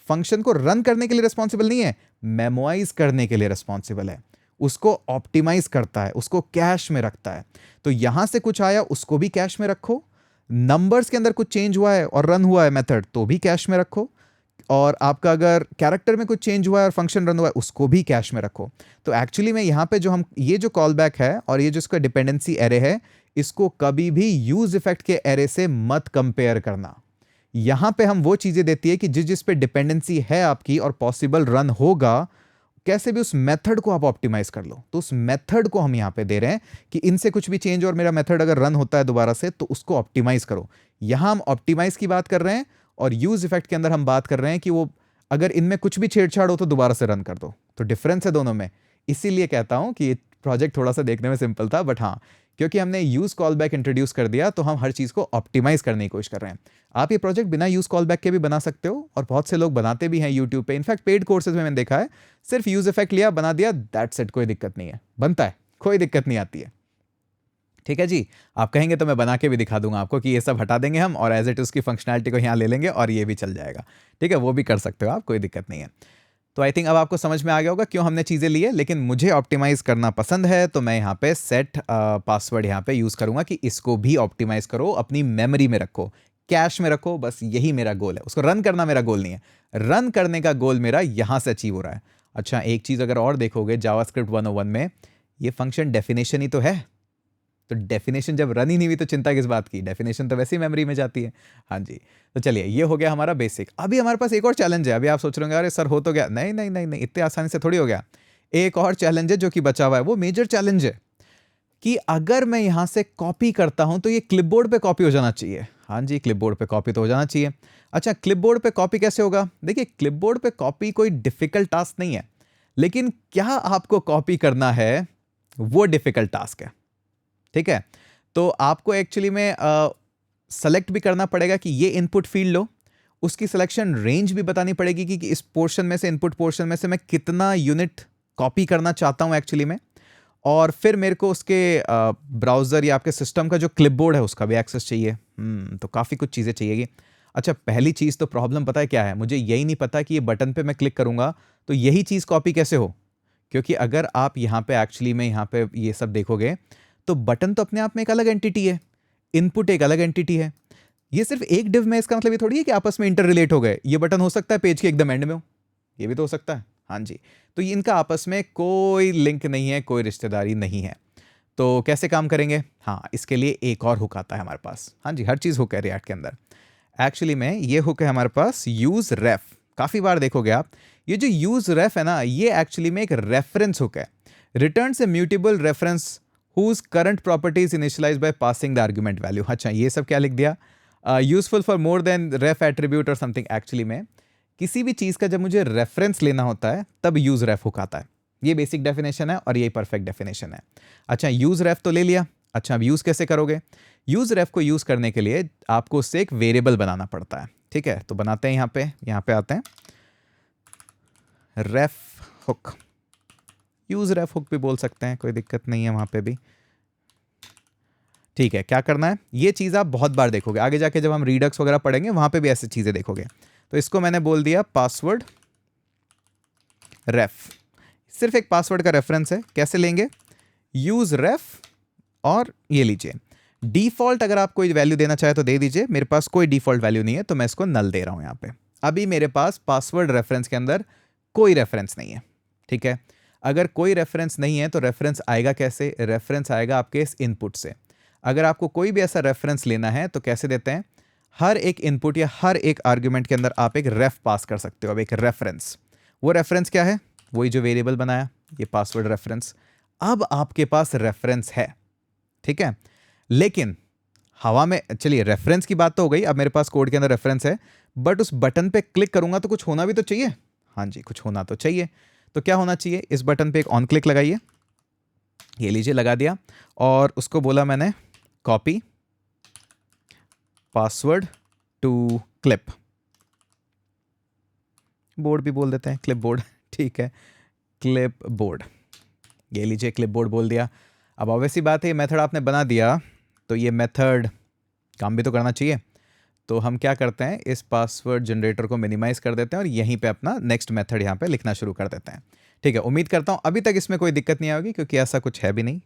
फंक्शन को रन करने के लिए रिस्पॉन्सिबल नहीं है, मेमोराइज करने के लिए रिस्पॉन्सिबल है, उसको ऑप्टिमाइज करता है, उसको कैश में रखता है। तो यहां से कुछ आया उसको भी कैश में रखो, नंबर्स के अंदर कुछ चेंज हुआ है और रन हुआ है मेथड तो भी कैश में रखो, और आपका अगर कैरेक्टर में कुछ चेंज हुआ है और फंक्शन रन हुआ है उसको भी कैश में रखो। तो एक्चुअली में यहाँ पे जो हम ये जो कॉल बैक है और ये जो इसका डिपेंडेंसी एरे है, इसको कभी भी यूज इफेक्ट के एरे से मत कंपेयर करना। यहाँ पे हम वो चीजें देती है कि जिस जिस पे डिपेंडेंसी है आपकी और पॉसिबल रन होगा, कैसे भी उस मेथड को आप ऑप्टिमाइज कर लो। तो उस मेथड को हम यहाँ पे दे रहे हैं कि इनसे कुछ भी चेंज और मेरा मेथड अगर रन होता है दोबारा से तो उसको ऑप्टिमाइज करो। यहाँ हम ऑप्टिमाइज की बात कर रहे हैं और यूज इफेक्ट के अंदर हम बात कर रहे हैं कि वो अगर इनमें कुछ भी छेड़छाड़ हो तो दोबारा से रन कर दो। तो डिफरेंस है दोनों में, इसीलिए कहता हूं कि ये प्रोजेक्ट थोड़ा सा देखने में सिंपल था, बट हाँ क्योंकि हमने यूज कॉल बैक इंट्रोड्यूस कर दिया तो हम हर चीज को ऑप्टिमाइज करने की कोशिश कर रहे हैं। आप ये प्रोजेक्ट बिना यूज कॉल बैक के भी बना सकते हो और बहुत से लोग बनाते भी हैं यूट्यूब पे, इनफैक्ट पेड कोर्सेज में मैंने देखा है, सिर्फ यूज इफेक्ट लिया बना दिया, दैट्स इट, कोई दिक्कत नहीं है, बनता है, कोई दिक्कत नहीं आती है। ठीक है जी, आप कहेंगे तो मैं बना के भी दिखा दूंगा आपको कि ये सब हटा देंगे हम और एज इट उसकी फंक्शनैलिटी को यहाँ ले लेंगे और ये भी चल जाएगा। ठीक है, वो भी कर सकते हो आप, कोई दिक्कत नहीं है। तो आई थिंक अब आपको समझ में आ गया होगा क्यों हमने चीज़ें ली है, लेकिन मुझे ऑप्टिमाइज करना पसंद है तो मैं यहाँ पे सेट पासवर्ड यहाँ पे यूज़ करूँगा कि इसको भी ऑप्टिमाइज करो, अपनी मेमोरी में रखो, कैश में रखो, बस यही मेरा गोल है। उसको रन करना मेरा गोल नहीं है, रन करने का गोल मेरा यहाँ से अचीव हो रहा है। अच्छा, एक चीज़ अगर और देखोगे जावास्क्रिप्ट 101 में, ये फंक्शन डेफिनेशन ही तो है, तो डेफिनेशन जब रन ही नहीं हुई तो चिंता किस बात की, डेफिनेशन तो वैसे ही मेमोरी में जाती है। हाँ जी, तो चलिए ये हो गया हमारा बेसिक। अभी हमारे पास एक और चैलेंज है। अभी आप सोच रहे होंगे अरे सर हो तो गया, नहीं नहीं नहीं नहीं, इतने आसानी से थोड़ी हो गया। एक और चैलेंज है जो कि बचा हुआ है, वो मेजर चैलेंज है कि अगर मैं यहां से कॉपी करता हूं तो ये क्लिपबोर्ड पे कॉपी हो जाना चाहिए। हाँ जी, क्लिपबोर्ड पे कॉपी तो हो जाना चाहिए। अच्छा, क्लिपबोर्ड पे कॉपी कैसे होगा? देखिए क्लिपबोर्ड पे कॉपी कोई डिफिकल्ट टास्क नहीं है, लेकिन क्या आपको कॉपी करना है वो डिफिकल्ट टास्क है। ठीक है, तो आपको एक्चुअली में सेलेक्ट भी करना पड़ेगा कि ये इनपुट फील्ड लो, उसकी सिलेक्शन रेंज भी बतानी पड़ेगी कि इस पोर्शन में से, इनपुट पोर्शन में से मैं कितना यूनिट कॉपी करना चाहता हूं एक्चुअली में, और फिर मेरे को उसके ब्राउजर या आपके सिस्टम का जो क्लिपबोर्ड है उसका भी एक्सेस चाहिए। तो काफ़ी कुछ चीज़ें चाहिएगी। अच्छा, पहली चीज़ तो प्रॉब्लम पता है क्या है, मुझे यही नहीं पता कि ये बटन पे मैं क्लिक करूंगा तो यही चीज़ कॉपी कैसे हो। क्योंकि अगर आप यहाँ पे एक्चुअली में यहाँ पे ये सब देखोगे तो बटन तो अपने आप में एक अलग एंटिटी है, इनपुट एक अलग एंटिटी है। ये सिर्फ एक डिव में, इसका मतलब ये थोड़ी है कि आपस में इंटर रिलेट हो गए। ये बटन हो सकता है पेज के एकदम एंड में हो, ये भी तो हो सकता है। हाँ जी, तो ये इनका आपस में कोई लिंक नहीं है, कोई रिश्तेदारी नहीं है। तो कैसे काम करेंगे? हाँ, इसके लिए एक और हुक आता है हमारे पास। हाँ जी, हर चीज़ हुक है रिएक्ट के अंदर। एक्चुअली में ये हुक है हमारे पास यूज रेफ। काफ़ी बार देखोगे आप, ये जो यूज रेफ है ना, ये एक्चुअली में एक रेफरेंस हुक है। Returns a mutable reference whose current property is initialized by passing the argument value। अच्छा, ये सब क्या लिख दिया? Useful for more than ref attribute और समथिंग। एक्चुअली में किसी भी चीज़ का जब मुझे रेफरेंस लेना होता है तब यूज रेफ हुक आता है। ये बेसिक डेफिनेशन है और ये परफेक्ट डेफिनेशन है। अच्छा, यूज रेफ तो ले लिया। अच्छा, अब यूज कैसे करोगे? यूज रेफ को यूज करने के लिए आपको उससे एक वेरिएबल बनाना पड़ता है। ठीक है, तो बनाते हैं यहाँ पे आते हैं रेफ हुक यूज़ रेफ हुक भी बोल सकते हैं, कोई दिक्कत नहीं है वहाँ पे भी। ठीक है, क्या करना है, ये चीज़ आप बहुत बार देखोगे आगे जाके, जब हम रीडक्स वगैरह पढ़ेंगे वहाँ पे भी ऐसी चीज़ें देखोगे। तो इसको मैंने बोल दिया पासवर्ड रेफ, सिर्फ एक पासवर्ड का रेफरेंस है। कैसे लेंगे, यूज़ रेफ, और ये लीजिए डिफ़ॉल्ट, अगर आप कोई वैल्यू देना चाहे तो दे दीजिए। मेरे पास कोई डिफ़ॉल्ट वैल्यू नहीं है तो मैं इसको नल दे रहा हूँ यहाँ पे। अभी मेरे पास पासवर्ड रेफरेंस के अंदर कोई रेफरेंस नहीं है, ठीक है। अगर कोई रेफरेंस नहीं है तो रेफरेंस आएगा कैसे, रेफरेंस आएगा आपके इस इनपुट से। अगर आपको कोई भी ऐसा रेफरेंस लेना है तो कैसे देते हैं, हर एक इनपुट या हर एक आर्ग्यूमेंट के अंदर आप एक रेफ पास कर सकते हो। अब एक रेफरेंस, वो रेफरेंस क्या है, वही जो वेरिएबल बनाया, ये पासवर्ड रेफरेंस। अब आपके पास रेफरेंस है, ठीक है। लेकिन हवा में, चलिए रेफरेंस की बात तो हो गई, अब मेरे पास कोड के अंदर रेफरेंस है, बट उस बटन पे क्लिक करूंगा तो कुछ होना भी तो चाहिए। हाँ जी, कुछ होना तो चाहिए। तो क्या होना चाहिए, इस बटन पे एक ऑन क्लिक लगाइए, ये लीजिए लगा दिया, और उसको बोला मैंने copy password to clipboard भी बोल देते हैं, क्लिप बोर्ड, ठीक है, क्लिप बोर्ड, ये लीजिए क्लिप बोर्ड बोल दिया। अब ऑब्वियसली बात है, ये मेथड आपने बना दिया तो ये मेथड काम भी तो करना चाहिए। तो हम क्या करते हैं, इस पासवर्ड जनरेटर को मिनिमाइज कर देते हैं और यहीं पे अपना नेक्स्ट मेथड यहाँ पे लिखना शुरू कर देते हैं, ठीक है। उम्मीद करता हूँ अभी तक इसमें कोई दिक्कत नहीं आएगी, क्योंकि ऐसा कुछ है भी नहीं।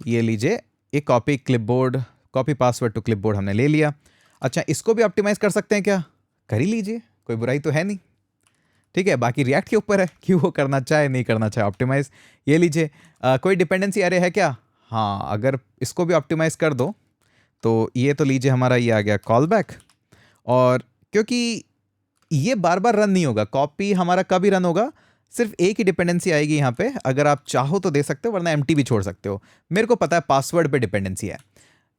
ये लीजिए, एक copy clipboard, copy password to clipboard हमने ले लिया। अच्छा, इसको भी ऑप्टिमाइज कर सकते हैं क्या, कर ही लीजिए, कोई बुराई तो है नहीं, ठीक है। बाकी रिएक्ट के ऊपर है कि वो करना चाहे नहीं करना चाहे ऑप्टिमाइज। ये लीजिए, कोई डिपेंडेंसी एरे है क्या, हाँ, अगर इसको भी ऑप्टिमाइज कर दो तो ये तो लीजिए हमारा ये आ गया कॉल बैक। और क्योंकि ये बार बार रन नहीं होगा, कॉपी हमारा कभी रन होगा, सिर्फ एक ही डिपेंडेंसी आएगी यहाँ पे। अगर आप चाहो तो दे सकते हो, वरना एम्प्टी भी छोड़ सकते हो। मेरे को पता है पासवर्ड पे डिपेंडेंसी है,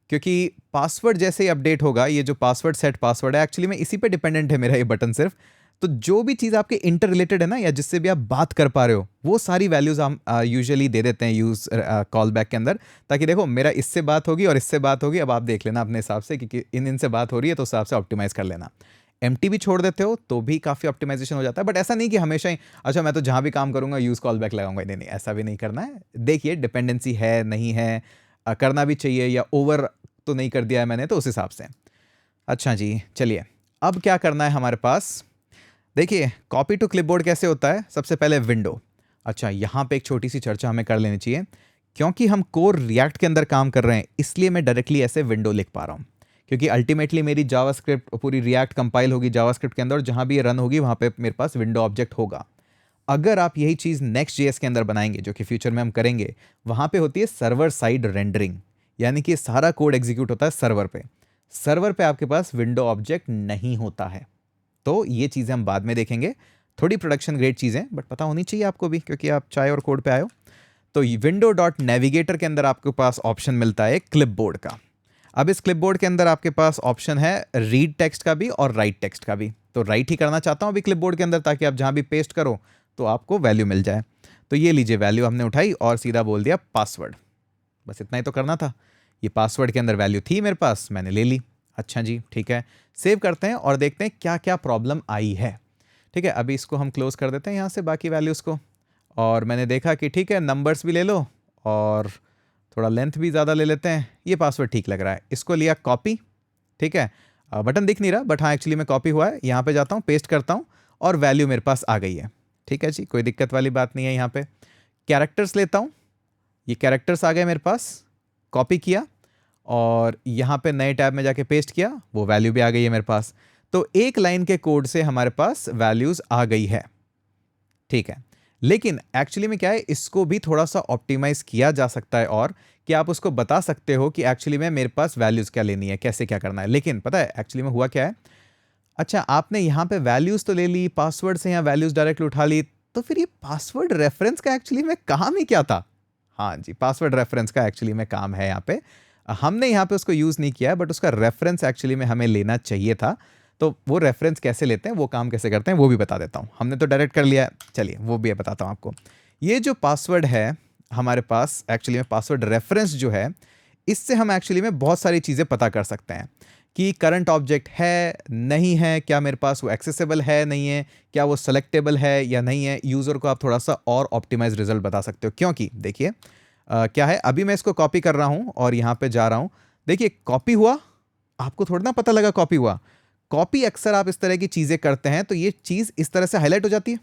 क्योंकि पासवर्ड जैसे ही अपडेट होगा, ये जो पासवर्ड सेट पासवर्ड है एक्चुअली में इसी पे डिपेंडेंट है मेरा ये बटन सिर्फ। तो जो भी चीज़ आपके इंटर रिलेटेड है ना, या जिससे भी आप बात कर पा रहे हो, वो सारी वैल्यूज हम यूजुअली दे देते हैं यूज कॉल बैक के अंदर, ताकि देखो मेरा इससे बात होगी और इससे बात होगी, अब आप देख लेना अपने हिसाब से, क्योंकि इनसे बात हो रही है तो उस हिसाब से ऑप्टिमाइज कर लेना। एम्प्टी भी छोड़ देते हो तो भी काफ़ी ऑप्टिमाइजेशन हो जाता है, बट ऐसा नहीं कि हमेशा ही अच्छा मैं तो जहाँ भी काम करूँगा यूज़ कॉल बैक लगाऊंगा, नहीं नहीं, ऐसा भी नहीं करना है। देखिए डिपेंडेंसी है नहीं है, करना भी चाहिए, या ओवर तो नहीं कर दिया है मैंने, तो उस हिसाब से। अच्छा जी, चलिए अब क्या करना है हमारे पास, देखिए कॉपी टू क्लिपबोर्ड कैसे होता है। सबसे पहले विंडो, अच्छा यहाँ पे एक छोटी सी चर्चा हमें कर लेनी चाहिए, क्योंकि हम कोर रिएक्ट के अंदर काम कर रहे हैं इसलिए मैं डायरेक्टली ऐसे विंडो लिख पा रहा हूँ, क्योंकि अल्टीमेटली मेरी जावास्क्रिप्ट पूरी रिएक्ट कंपाइल होगी जावास्क्रिप्ट के अंदर, और जहाँ भी ये रन होगी वहाँ पे मेरे पास विंडो ऑब्जेक्ट होगा। अगर आप यही चीज़ नेक्स्ट जेएस के अंदर बनाएंगे, जो कि फ्यूचर में हम करेंगे, वहाँ पे होती है सर्वर साइड रेंडरिंग, यानी कि सारा कोड एग्जीक्यूट होता है सर्वर पे। सर्वर पे आपके पास विंडो ऑब्जेक्ट नहीं होता है, तो ये चीज़ें हम बाद में देखेंगे, थोड़ी प्रोडक्शन ग्रेड चीज़ें, बट पता होनी चाहिए आपको भी, क्योंकि आप चाय और कोड पे आए हो। तो विंडो डॉट नेविगेटर के अंदर आपके पास ऑप्शन मिलता है क्लिपबोर्ड का। अब इस क्लिपबोर्ड के अंदर आपके पास ऑप्शन है रीड टेक्स्ट का भी और राइट टेक्स्ट का भी। तो राइट ही करना चाहता हूँ अभी क्लिपबोर्ड के अंदर, ताकि आप जहाँ भी पेस्ट करो तो आपको वैल्यू मिल जाए। तो ये लीजिए वैल्यू हमने उठाई और सीधा बोल दिया पासवर्ड, बस इतना ही तो करना था। ये पासवर्ड के अंदर वैल्यू थी मेरे पास, मैंने ले ली। अच्छा जी, ठीक है, सेव करते हैं और देखते हैं क्या क्या प्रॉब्लम आई है। ठीक है, अभी इसको हम क्लोज कर देते हैं यहाँ से बाकी वैल्यूज़ को, और मैंने देखा कि ठीक है नंबर्स भी ले लो और थोड़ा लेंथ भी ज़्यादा ले लेते हैं। ये पासवर्ड ठीक लग रहा है, इसको लिया कॉपी, ठीक है, बटन दिख नहीं रहा बट हाँ एक्चुअली में कॉपी हुआ है। यहाँ पे जाता हूँ, पेस्ट करता हूँ और वैल्यू मेरे पास आ गई है। ठीक है जी, कोई दिक्कत वाली बात नहीं है। यहाँ पे कैरेक्टर्स लेता हूँ, ये कैरेक्टर्स आ गए मेरे पास, कॉपी किया और यहाँ पे नए टैब में जाके पेस्ट किया, वो वैल्यू भी आ गई है मेरे पास। तो एक लाइन के कोड से हमारे पास वैल्यूज़ आ गई है। ठीक है, लेकिन एक्चुअली में क्या है, इसको भी थोड़ा सा ऑप्टिमाइज किया जा सकता है, और कि आप उसको बता सकते हो कि एक्चुअली में मेरे पास वैल्यूज़ क्या लेनी है, कैसे क्या करना है। लेकिन पता है एक्चुअली में हुआ क्या है, अच्छा आपने यहाँ पे वैल्यूज़ तो ले ली, पासवर्ड से यहाँ वैल्यूज़ डायरेक्ट उठा ली, तो फिर ये पासवर्ड रेफरेंस का एक्चुअली में काम ही क्या था। हाँ जी, पासवर्ड रेफरेंस का एक्चुअली में काम है यहाँ पे। हमने यहाँ पे उसको यूज़ नहीं किया है, बट उसका रेफरेंस एक्चुअली में हमें लेना चाहिए था। तो वो रेफरेंस कैसे लेते हैं, वो काम कैसे करते हैं, वो भी बता देता हूँ। हमने तो डायरेक्ट कर लिया है, चलिए वो भी बताता हूँ आपको। ये जो पासवर्ड है हमारे पास, एक्चुअली में पासवर्ड रेफरेंस जो है, इससे हम एक्चुअली में बहुत सारी चीज़ें पता कर सकते हैं। कि करंट ऑब्जेक्ट है नहीं है, क्या मेरे पास वो एक्सेसिबल है नहीं है, क्या वो सेलेक्टेबल है या नहीं है। यूज़र को आप थोड़ा सा और ऑप्टिमाइज रिजल्ट बता सकते हो, क्योंकि देखिए क्या है, अभी मैं इसको कॉपी कर रहा हूँ और यहाँ पे जा रहा हूँ, देखिए कॉपी हुआ, आपको थोड़ा ना पता लगा कॉपी हुआ। कॉपी अक्सर आप इस तरह की चीज़ें करते हैं तो ये चीज़ इस तरह से हाईलाइट हो जाती है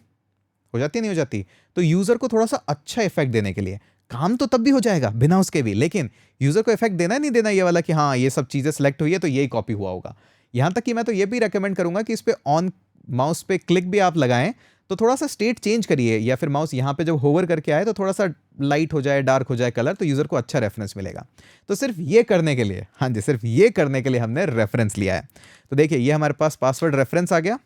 नहीं हो जाती। तो यूज़र को थोड़ा सा अच्छा इफेक्ट देने के लिए, काम तो तब भी हो जाएगा बिना उसके भी, लेकिन यूज़र को इफेक्ट देना नहीं देना ये वाला कि हाँ ये सब चीज़ें सेलेक्ट हुई है तो यही कॉपी हुआ होगा। यहाँ तक कि मैं तो ये भी रेकमेंड करूँगा कि इस पे ऑन माउस पे क्लिक भी आप लगाएं तो थोड़ा सा स्टेट चेंज करिए, या फिर माउस यहाँ पे जब होवर करके आए तो थोड़ा सा लाइट हो जाए, डार्क हो जाए कलर, तो यूज़र को अच्छा रेफरेंस मिलेगा। तो सिर्फ ये करने के लिए, हाँ जी, सिर्फ ये करने के लिए हमने रेफरेंस लिया है। तो देखिए ये हमारे पास पासवर्ड रेफरेंस आ गया।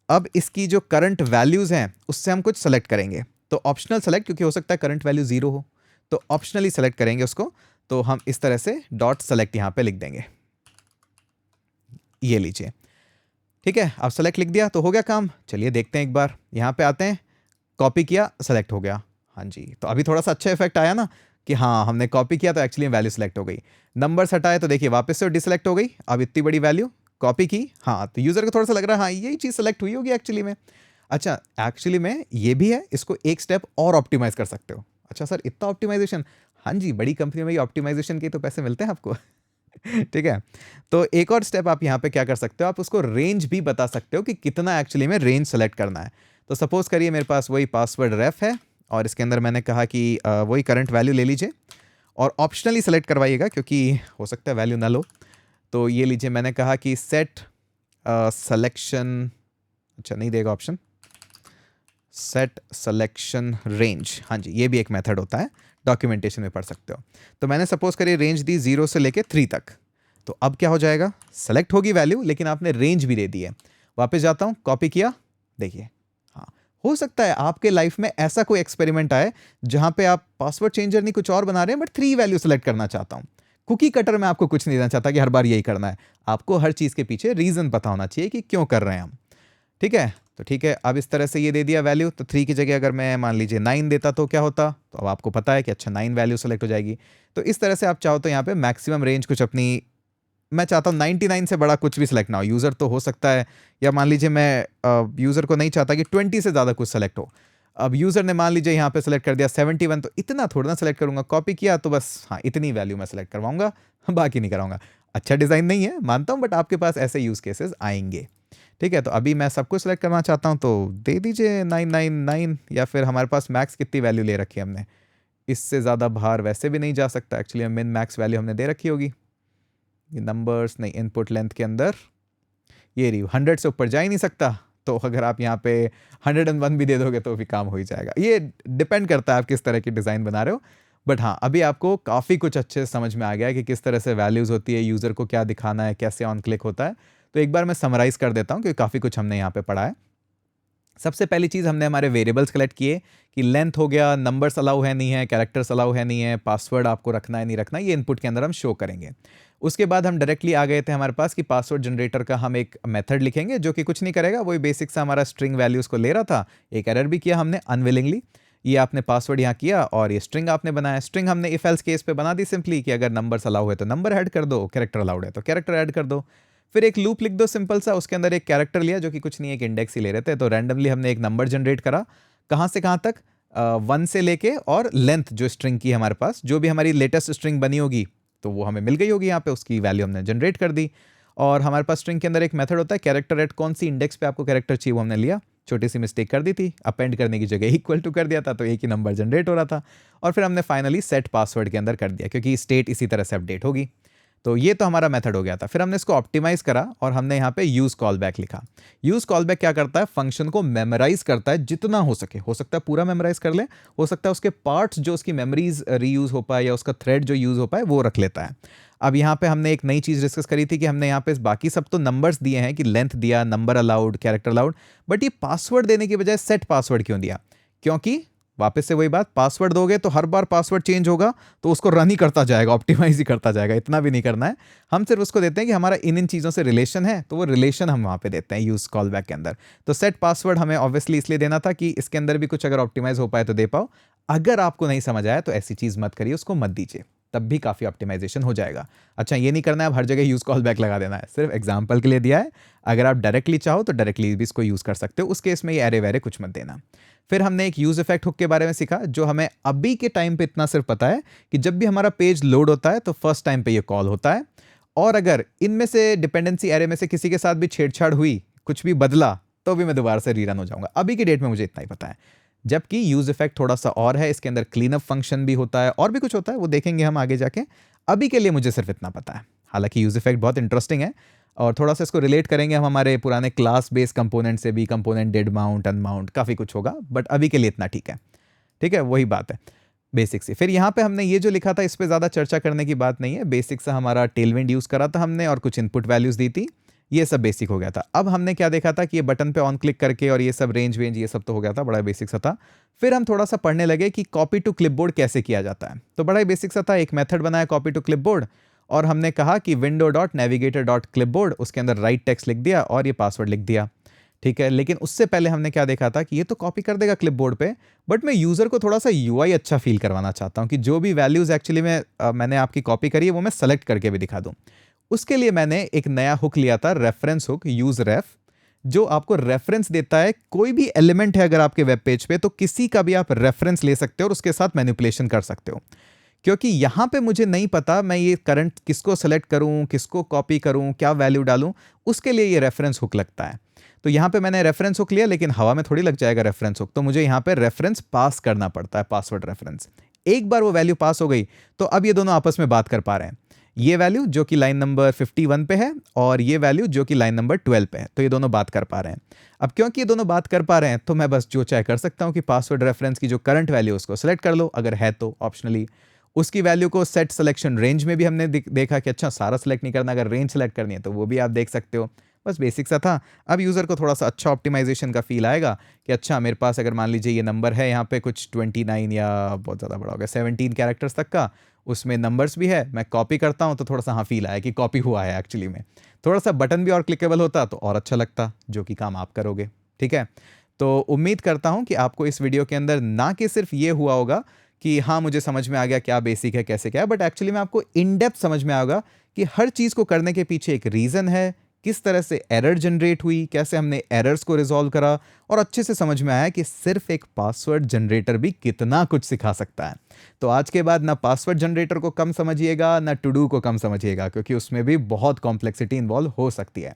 अब इसकी जो करंट वैल्यूज़ हैं उससे हम कुछ सेलेक्ट करेंगे, तो ऑप्शनल सेलेक्ट, क्योंकि हो सकता है करंट वैल्यू 0 हो, तो ऑप्शनली सेलेक्ट करेंगे उसको। तो हम इस तरह से डॉट सेलेक्ट यहाँ पे लिख देंगे, ये लीजिए, ठीक है। अब सेलेक्ट लिख दिया तो हो गया काम। चलिए देखते हैं एक बार, यहाँ पे आते हैं, कॉपी किया, सेलेक्ट हो गया। हाँ जी, तो अभी थोड़ा सा अच्छा इफेक्ट आया ना कि हाँ हमने कॉपी किया तो एक्चुअली वैल्यू सेलेक्ट हो गई। नंबर्स हटाए तो देखिए वापस से डिसेलेक्ट हो गई। अब इतनी बड़ी वैल्यू कॉपी की, हाँ तो यूज़र को थोड़ा सा लग रहा है हाँ यही चीज़ सेलेक्ट हुई होगी एक्चुअली में। अच्छा एक्चुअली में ये भी है, इसको एक स्टेप और ऑप्टिमाइज कर सकते हो। अच्छा सर इतना ऑप्टिमाइजेशन, हाँ जी बड़ी कंपनी में ऑप्टिमाइजेशन के तो पैसे मिलते हैं आपको ठीक है। तो एक और स्टेप आप यहाँ पे क्या कर सकते हो, आप उसको रेंज भी बता सकते हो कि कितना एक्चुअली में रेंज सेलेक्ट करना है। तो सपोज करिए मेरे पास वही पासवर्ड रेफ है और इसके अंदर मैंने कहा कि वही करंट वैल्यू ले लीजिए और ऑप्शनली सेलेक्ट करवाइएगा क्योंकि हो सकता है वैल्यू ना लो। तो ये लीजिए, मैंने कहा कि सेट सिलेक्शन, अच्छा नहीं देगा ऑप्शन, सेट सिलेक्शन रेंज, हाँ जी ये भी एक मेथड होता है, डॉक्यूमेंटेशन में पढ़ सकते हो। तो मैंने सपोज करिए रेंज दी 0 से लेके 3 तक। तो अब क्या हो जाएगा, सेलेक्ट होगी वैल्यू लेकिन आपने रेंज भी दे दी है। वापस जाता हूँ, कॉपी किया, देखिए हाँ, हो सकता है आपके लाइफ में ऐसा कोई एक्सपेरिमेंट आए जहां पे आप पासवर्ड चेंजर नहीं कुछ और बना रहे हैं बट 3 वैल्यू सेलेक्ट करना चाहता हूँ। कुकी कटर में आपको कुछ नहीं देना चाहता कि हर बार यही करना है, आपको हर चीज़ के पीछे रीज़न पता होना चाहिए कि क्यों कर रहे हैं हम, ठीक है। तो ठीक है, अब इस तरह से ये दे दिया वैल्यू, तो 3 की जगह अगर मैं मान लीजिए 9 देता तो क्या होता, तो अब आपको पता है कि अच्छा 9 वैल्यू सेलेक्ट हो जाएगी। तो इस तरह से आप चाहो तो यहाँ पे मैक्सिमम रेंज कुछ अपनी, मैं चाहता हूँ 99 से बड़ा कुछ भी सेलेक्ट ना हो, यूज़र तो हो सकता है, या मान लीजिए मैं यूज़र को नहीं चाहता कि 20 से ज़्यादा कुछ सेलेक्ट हो। अब यूज़र ने मान लीजिए यहाँ पे सेलेक्ट कर दिया 71, तो इतना थोड़ा ना सेलेक्ट करूँगा, कॉपी किया तो बस हाँ इतनी वैल्यू मैं सेलेक्ट करवाऊंगा, बाकी नहीं कराऊंगा। अच्छा डिज़ाइन नहीं है मानता हूँ, बट आपके पास ऐसे यूज़ केसेस आएंगे, ठीक है। तो अभी मैं सब कुछ सेलेक्ट करना चाहता हूँ तो दे दीजिए 999, या फिर हमारे पास मैक्स कितनी वैल्यू ले रखी है हमने, इससे ज़्यादा बाहर वैसे भी नहीं जा सकता एक्चुअली, मिन मैक्स वैल्यू हमने दे रखी होगी। ये नंबर्स नहीं, इनपुट लेंथ के अंदर ये रही, 100 से ऊपर जा ही नहीं सकता, तो अगर आप यहाँ पे 101 भी दे दोगे तो भी काम हो ही जाएगा। ये डिपेंड करता है आप किस तरह की डिज़ाइन बना रहे हो, बट हाँ अभी आपको काफ़ी कुछ अच्छे से समझ में आ गया है कि किस तरह से वैल्यूज़ होती है, यूज़र को क्या दिखाना है, कैसे ऑन क्लिक होता है। तो एक बार मैं समराइज़ कर देता हूँ क्योंकि काफ़ी कुछ हमने यहाँ पे पढ़ा है। सबसे पहली चीज़ हमने हमारे वेरिएबल्स कलेक्ट किए कि लेंथ हो गया, नंबर्स अलाउ है नहीं है, कैरेक्टर्स अलाउ है नहीं है, पासवर्ड आपको रखना है नहीं रखना है, ये इनपुट के अंदर हम शो करेंगे। उसके बाद हम डायरेक्टली आ गए थे हमारे पास कि पासवर्ड जनरेटर का हम एक मेथड लिखेंगे जो कि कुछ नहीं करेगा, वही बेसिक सा हमारा स्ट्रिंग वैल्यूज़ को ले रहा था। एक एरर भी किया हमने अनविलिंगली, ये आपने पासवर्ड यहाँ किया और ये स्ट्रिंग आपने बनाया। स्ट्रिंग हमने इफ एल्स केस पे बना दी सिंपली कि अगर नंबर्स अलाउ है तो नंबर ऐड कर दो, कैरेक्टर अलाउड है तो कैरेक्टर ऐड कर दो। फिर एक लूप लिख दो सिंपल सा, उसके अंदर एक कैरेक्टर लिया जो कि कुछ नहीं, एक इंडेक्स ही ले रहे थे, तो रैंडमली हमने एक नंबर जनरेट करा, कहाँ से कहाँ तक, 1 से लेके, और लेंथ जो स्ट्रिंग की हमारे पास जो भी हमारी लेटेस्ट स्ट्रिंग बनी होगी तो वो हमें मिल गई होगी यहाँ पे, उसकी वैल्यू हमने जनरेट कर दी। और हमारे पास स्ट्रिंग के अंदर एक मेथड होता है कैरेक्टर एट, कौन सी इंडेक्स पे आपको कैरेक्टर चाहिए वो हमने लिया, छोटी सी मिस्टेक कर दी थी, अपेंड करने की जगह इक्वल टू कर दिया था तो एक ही नंबर जनरेट हो रहा था। और फिर हमने फाइनली सेट पासवर्ड के अंदर कर दिया क्योंकि स्टेट इसी तरह से अपडेट होगी। तो ये तो हमारा मेथड हो गया था। फिर हमने इसको ऑप्टिमाइज करा और हमने यहाँ पे यूज कॉल बैक लिखा। यूज कॉल बैक क्या करता है, फंक्शन को मेमोराइज करता है जितना हो सके, हो सकता है पूरा मेमोराइज कर ले, हो सकता है उसके पार्ट्स जो उसकी मेमोरीज रीयूज हो पाए या उसका थ्रेड जो यूज हो पाए वो रख लेता है। अब यहाँ पे हमने एक नई चीज़ डिस्कस करी थी कि हमने यहाँ पे बाकी सब तो नंबर्स दिए हैं कि लेंथ दिया, number allowed, character allowed, but ये पासवर्ड देने की बजाय सेट पासवर्ड क्यों दिया, क्योंकि वापस से वही बात, पासवर्ड दोगे तो हर बार पासवर्ड चेंज होगा तो उसको रन ही करता जाएगा, ऑप्टिमाइज ही करता जाएगा, इतना भी नहीं करना है। हम सिर्फ उसको देते हैं कि हमारा इन चीज़ों से रिलेशन है तो वो रिलेशन हम वहाँ पे देते हैं यूज कॉल बैक के अंदर। तो सेट पासवर्ड हमें ऑब्वियसली इसलिए देना था कि इसके अंदर भी कुछ अगर ऑप्टिमाइज हो पाए तो दे पाओ। अगर आपको नहीं समझ आया तो ऐसी चीज़ मत करिए, उसको मत दीजिए, तब भी काफ़ी ऑप्टिमाइजेशन हो जाएगा। अच्छा, ये नहीं करना है अब हर जगह यूज़ कॉल बैक लगा देना है, सिर्फ एग्जाम्पल के लिए दिया है। अगर आप डायरेक्टली चाहो तो डायरेक्टली भी इसको यूज़ कर सकते हो, उस केस में ये एरे वेरे कुछ मत देना। फिर हमने एक यूज़ इफेक्ट हुक के बारे में सीखा, जो हमें अभी के टाइम पे इतना सिर्फ पता है कि जब भी हमारा पेज लोड होता है तो फर्स्ट टाइम पे ये कॉल होता है, और अगर इनमें से डिपेंडेंसी एरे में से किसी के साथ भी छेड़छाड़ हुई, कुछ भी बदला, तो भी मैं दोबारा से रीरन हो जाऊंगा। अभी की डेट में मुझे इतना ही पता है, जबकि यूज इफेक्ट थोड़ा सा और है, इसके अंदर क्लीन अप फंक्शन भी होता है और भी कुछ होता है, वो देखेंगे हम आगे जाके। अभी के लिए मुझे सिर्फ इतना पता है। हालांकि यूज इफेक्ट बहुत इंटरेस्टिंग है और थोड़ा सा इसको रिलेट करेंगे हम हमारे पुराने क्लास बेस्ड कंपोनेंट से भी, कंपोनेंट डेड माउंट, अनमाउंट, काफ़ी कुछ होगा, बट अभी के लिए इतना ठीक है। ठीक है, वही बात है बेसिक से। फिर यहाँ पे हमने ये जो लिखा था इस पे ज़्यादा चर्चा करने की बात नहीं है, बेसिक से हमारा टेलविंड यूज़ करा था हमने और कुछ इनपुट वैल्यूज़ दी थी, ये सब बेसिक हो गया था। अब हमने क्या देखा था कि ये बटन पे ऑन क्लिक करके और ये सब रेंज वेंज ये सब तो हो गया था, बड़ा बेसिक सा था। फिर हम थोड़ा सा पढ़ने लगे कि कॉपी टू क्लिपबोर्ड कैसे किया जाता है, तो बड़ा ही बेसिक सा था। एक मेथड बनाया कॉपी टू क्लिपबोर्ड, और हमने कहा कि window dot navigator dot clipboard, उसके अंदर राइट टेक्स्ट लिख दिया और ये पासवर्ड लिख दिया। ठीक है, लेकिन उससे पहले हमने क्या देखा था कि ये तो कॉपी कर देगा क्लिपबोर्ड पे, बट मैं यूज़र को थोड़ा सा यूआई अच्छा फील करवाना चाहता हूँ कि जो भी वैल्यूज़ एक्चुअली में मैंने आपकी कॉपी करी है वो मैं सेलेक्ट करके भी दिखा दूँ। उसके लिए मैंने एक नया हुक लिया था, रेफरेंस हुक, यूज रेफ, जो आपको रेफरेंस देता है। कोई भी एलिमेंट है अगर आपके वेब पेज पे, तो किसी का भी आप रेफरेंस ले सकते हो और उसके साथ मैनिपुलेशन कर सकते हो। क्योंकि यहाँ पे मुझे नहीं पता मैं ये करंट किसको सेलेक्ट करूँ, किसको कॉपी करूँ, क्या वैल्यू डालूँ, उसके लिए ये रेफरेंस हुक लगता है। तो यहाँ पे मैंने रेफरेंस हुक लिया, लेकिन हवा में थोड़ी लग जाएगा रेफरेंस हुक, तो मुझे यहाँ पे रेफरेंस पास करना पड़ता है, पासवर्ड रेफरेंस। एक बार वो वैल्यू पास हो गई तो अब ये दोनों आपस में बात कर पा रहे हैं। ये वैल्यू जो कि लाइन नंबर 51 पे है और ये वैल्यू जो कि लाइन नंबर 12 पे है, तो ये दोनों बात कर पा रहे हैं। अब क्योंकि ये दोनों बात कर पा रहे हैं तो मैं बस जो चाहे कर सकता हूँ कि पासवर्ड रेफरेंस की जो करंट वैल्यू उसको सेलेक्ट कर लो, अगर है तो ऑप्शनली उसकी वैल्यू को सेट सिलेक्शन रेंज में भी हमने देखा कि अच्छा सारा सेलेक्ट नहीं करना, अगर रेंज सेलेक्ट करनी है तो वो भी आप देख सकते हो। बस बेसिक सा था। अब यूज़र को थोड़ा सा अच्छा ऑप्टिमाइजेशन का फील आएगा कि अच्छा मेरे पास अगर मान लीजिए ये नंबर है यहाँ पे कुछ 29 या बहुत ज़्यादा बड़ा हो गया 17 कैरेक्टर्स तक का, उसमें नंबर्स भी है, मैं कॉपी करता हूँ तो थोड़ा सा हाँ फील आया कि कॉपी हुआ है एक्चुअली में। थोड़ा सा बटन भी और क्लिकेबल होता तो और अच्छा लगता, जो कि काम आप करोगे। ठीक है, तो उम्मीद करता हूँ कि आपको इस वीडियो के अंदर ना कि सिर्फ ये हुआ होगा कि हाँ मुझे समझ में आ गया क्या बेसिक है कैसे क्या है, बट एक्चुअली में आपको इन डेप्थ समझ में आएगा कि हर चीज़ को करने के पीछे एक रीज़न है, किस तरह से एरर जनरेट हुई, कैसे हमने एरर्स को रिजॉल्व करा, और अच्छे से समझ में आया कि सिर्फ एक पासवर्ड जनरेटर भी कितना कुछ सिखा सकता है। तो आज के बाद ना पासवर्ड जनरेटर को कम समझिएगा ना टू डू को कम समझिएगा, क्योंकि उसमें भी बहुत कॉम्प्लेक्सिटी इन्वॉल्व हो सकती है।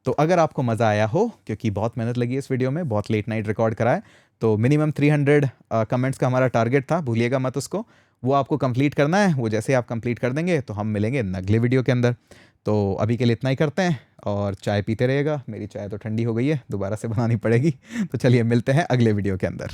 तो अगर आपको मज़ा आया हो, क्योंकि बहुत मेहनत लगी इस वीडियो में, बहुत लेट नाइट रिकॉर्ड करा है, तो मिनिमम 300 कमेंट्स का हमारा टारगेट था, भूलिएगा मत उसको, वो आपको कंप्लीट करना है। वो जैसे आप कंप्लीट कर देंगे तो हम मिलेंगे अगले वीडियो के अंदर। तो अभी के लिए इतना ही करते हैं और चाय पीते रहिएगा। मेरी चाय तो ठंडी हो गई है, दोबारा से बनानी पड़ेगी। तो चलिए मिलते हैं अगले वीडियो के अंदर।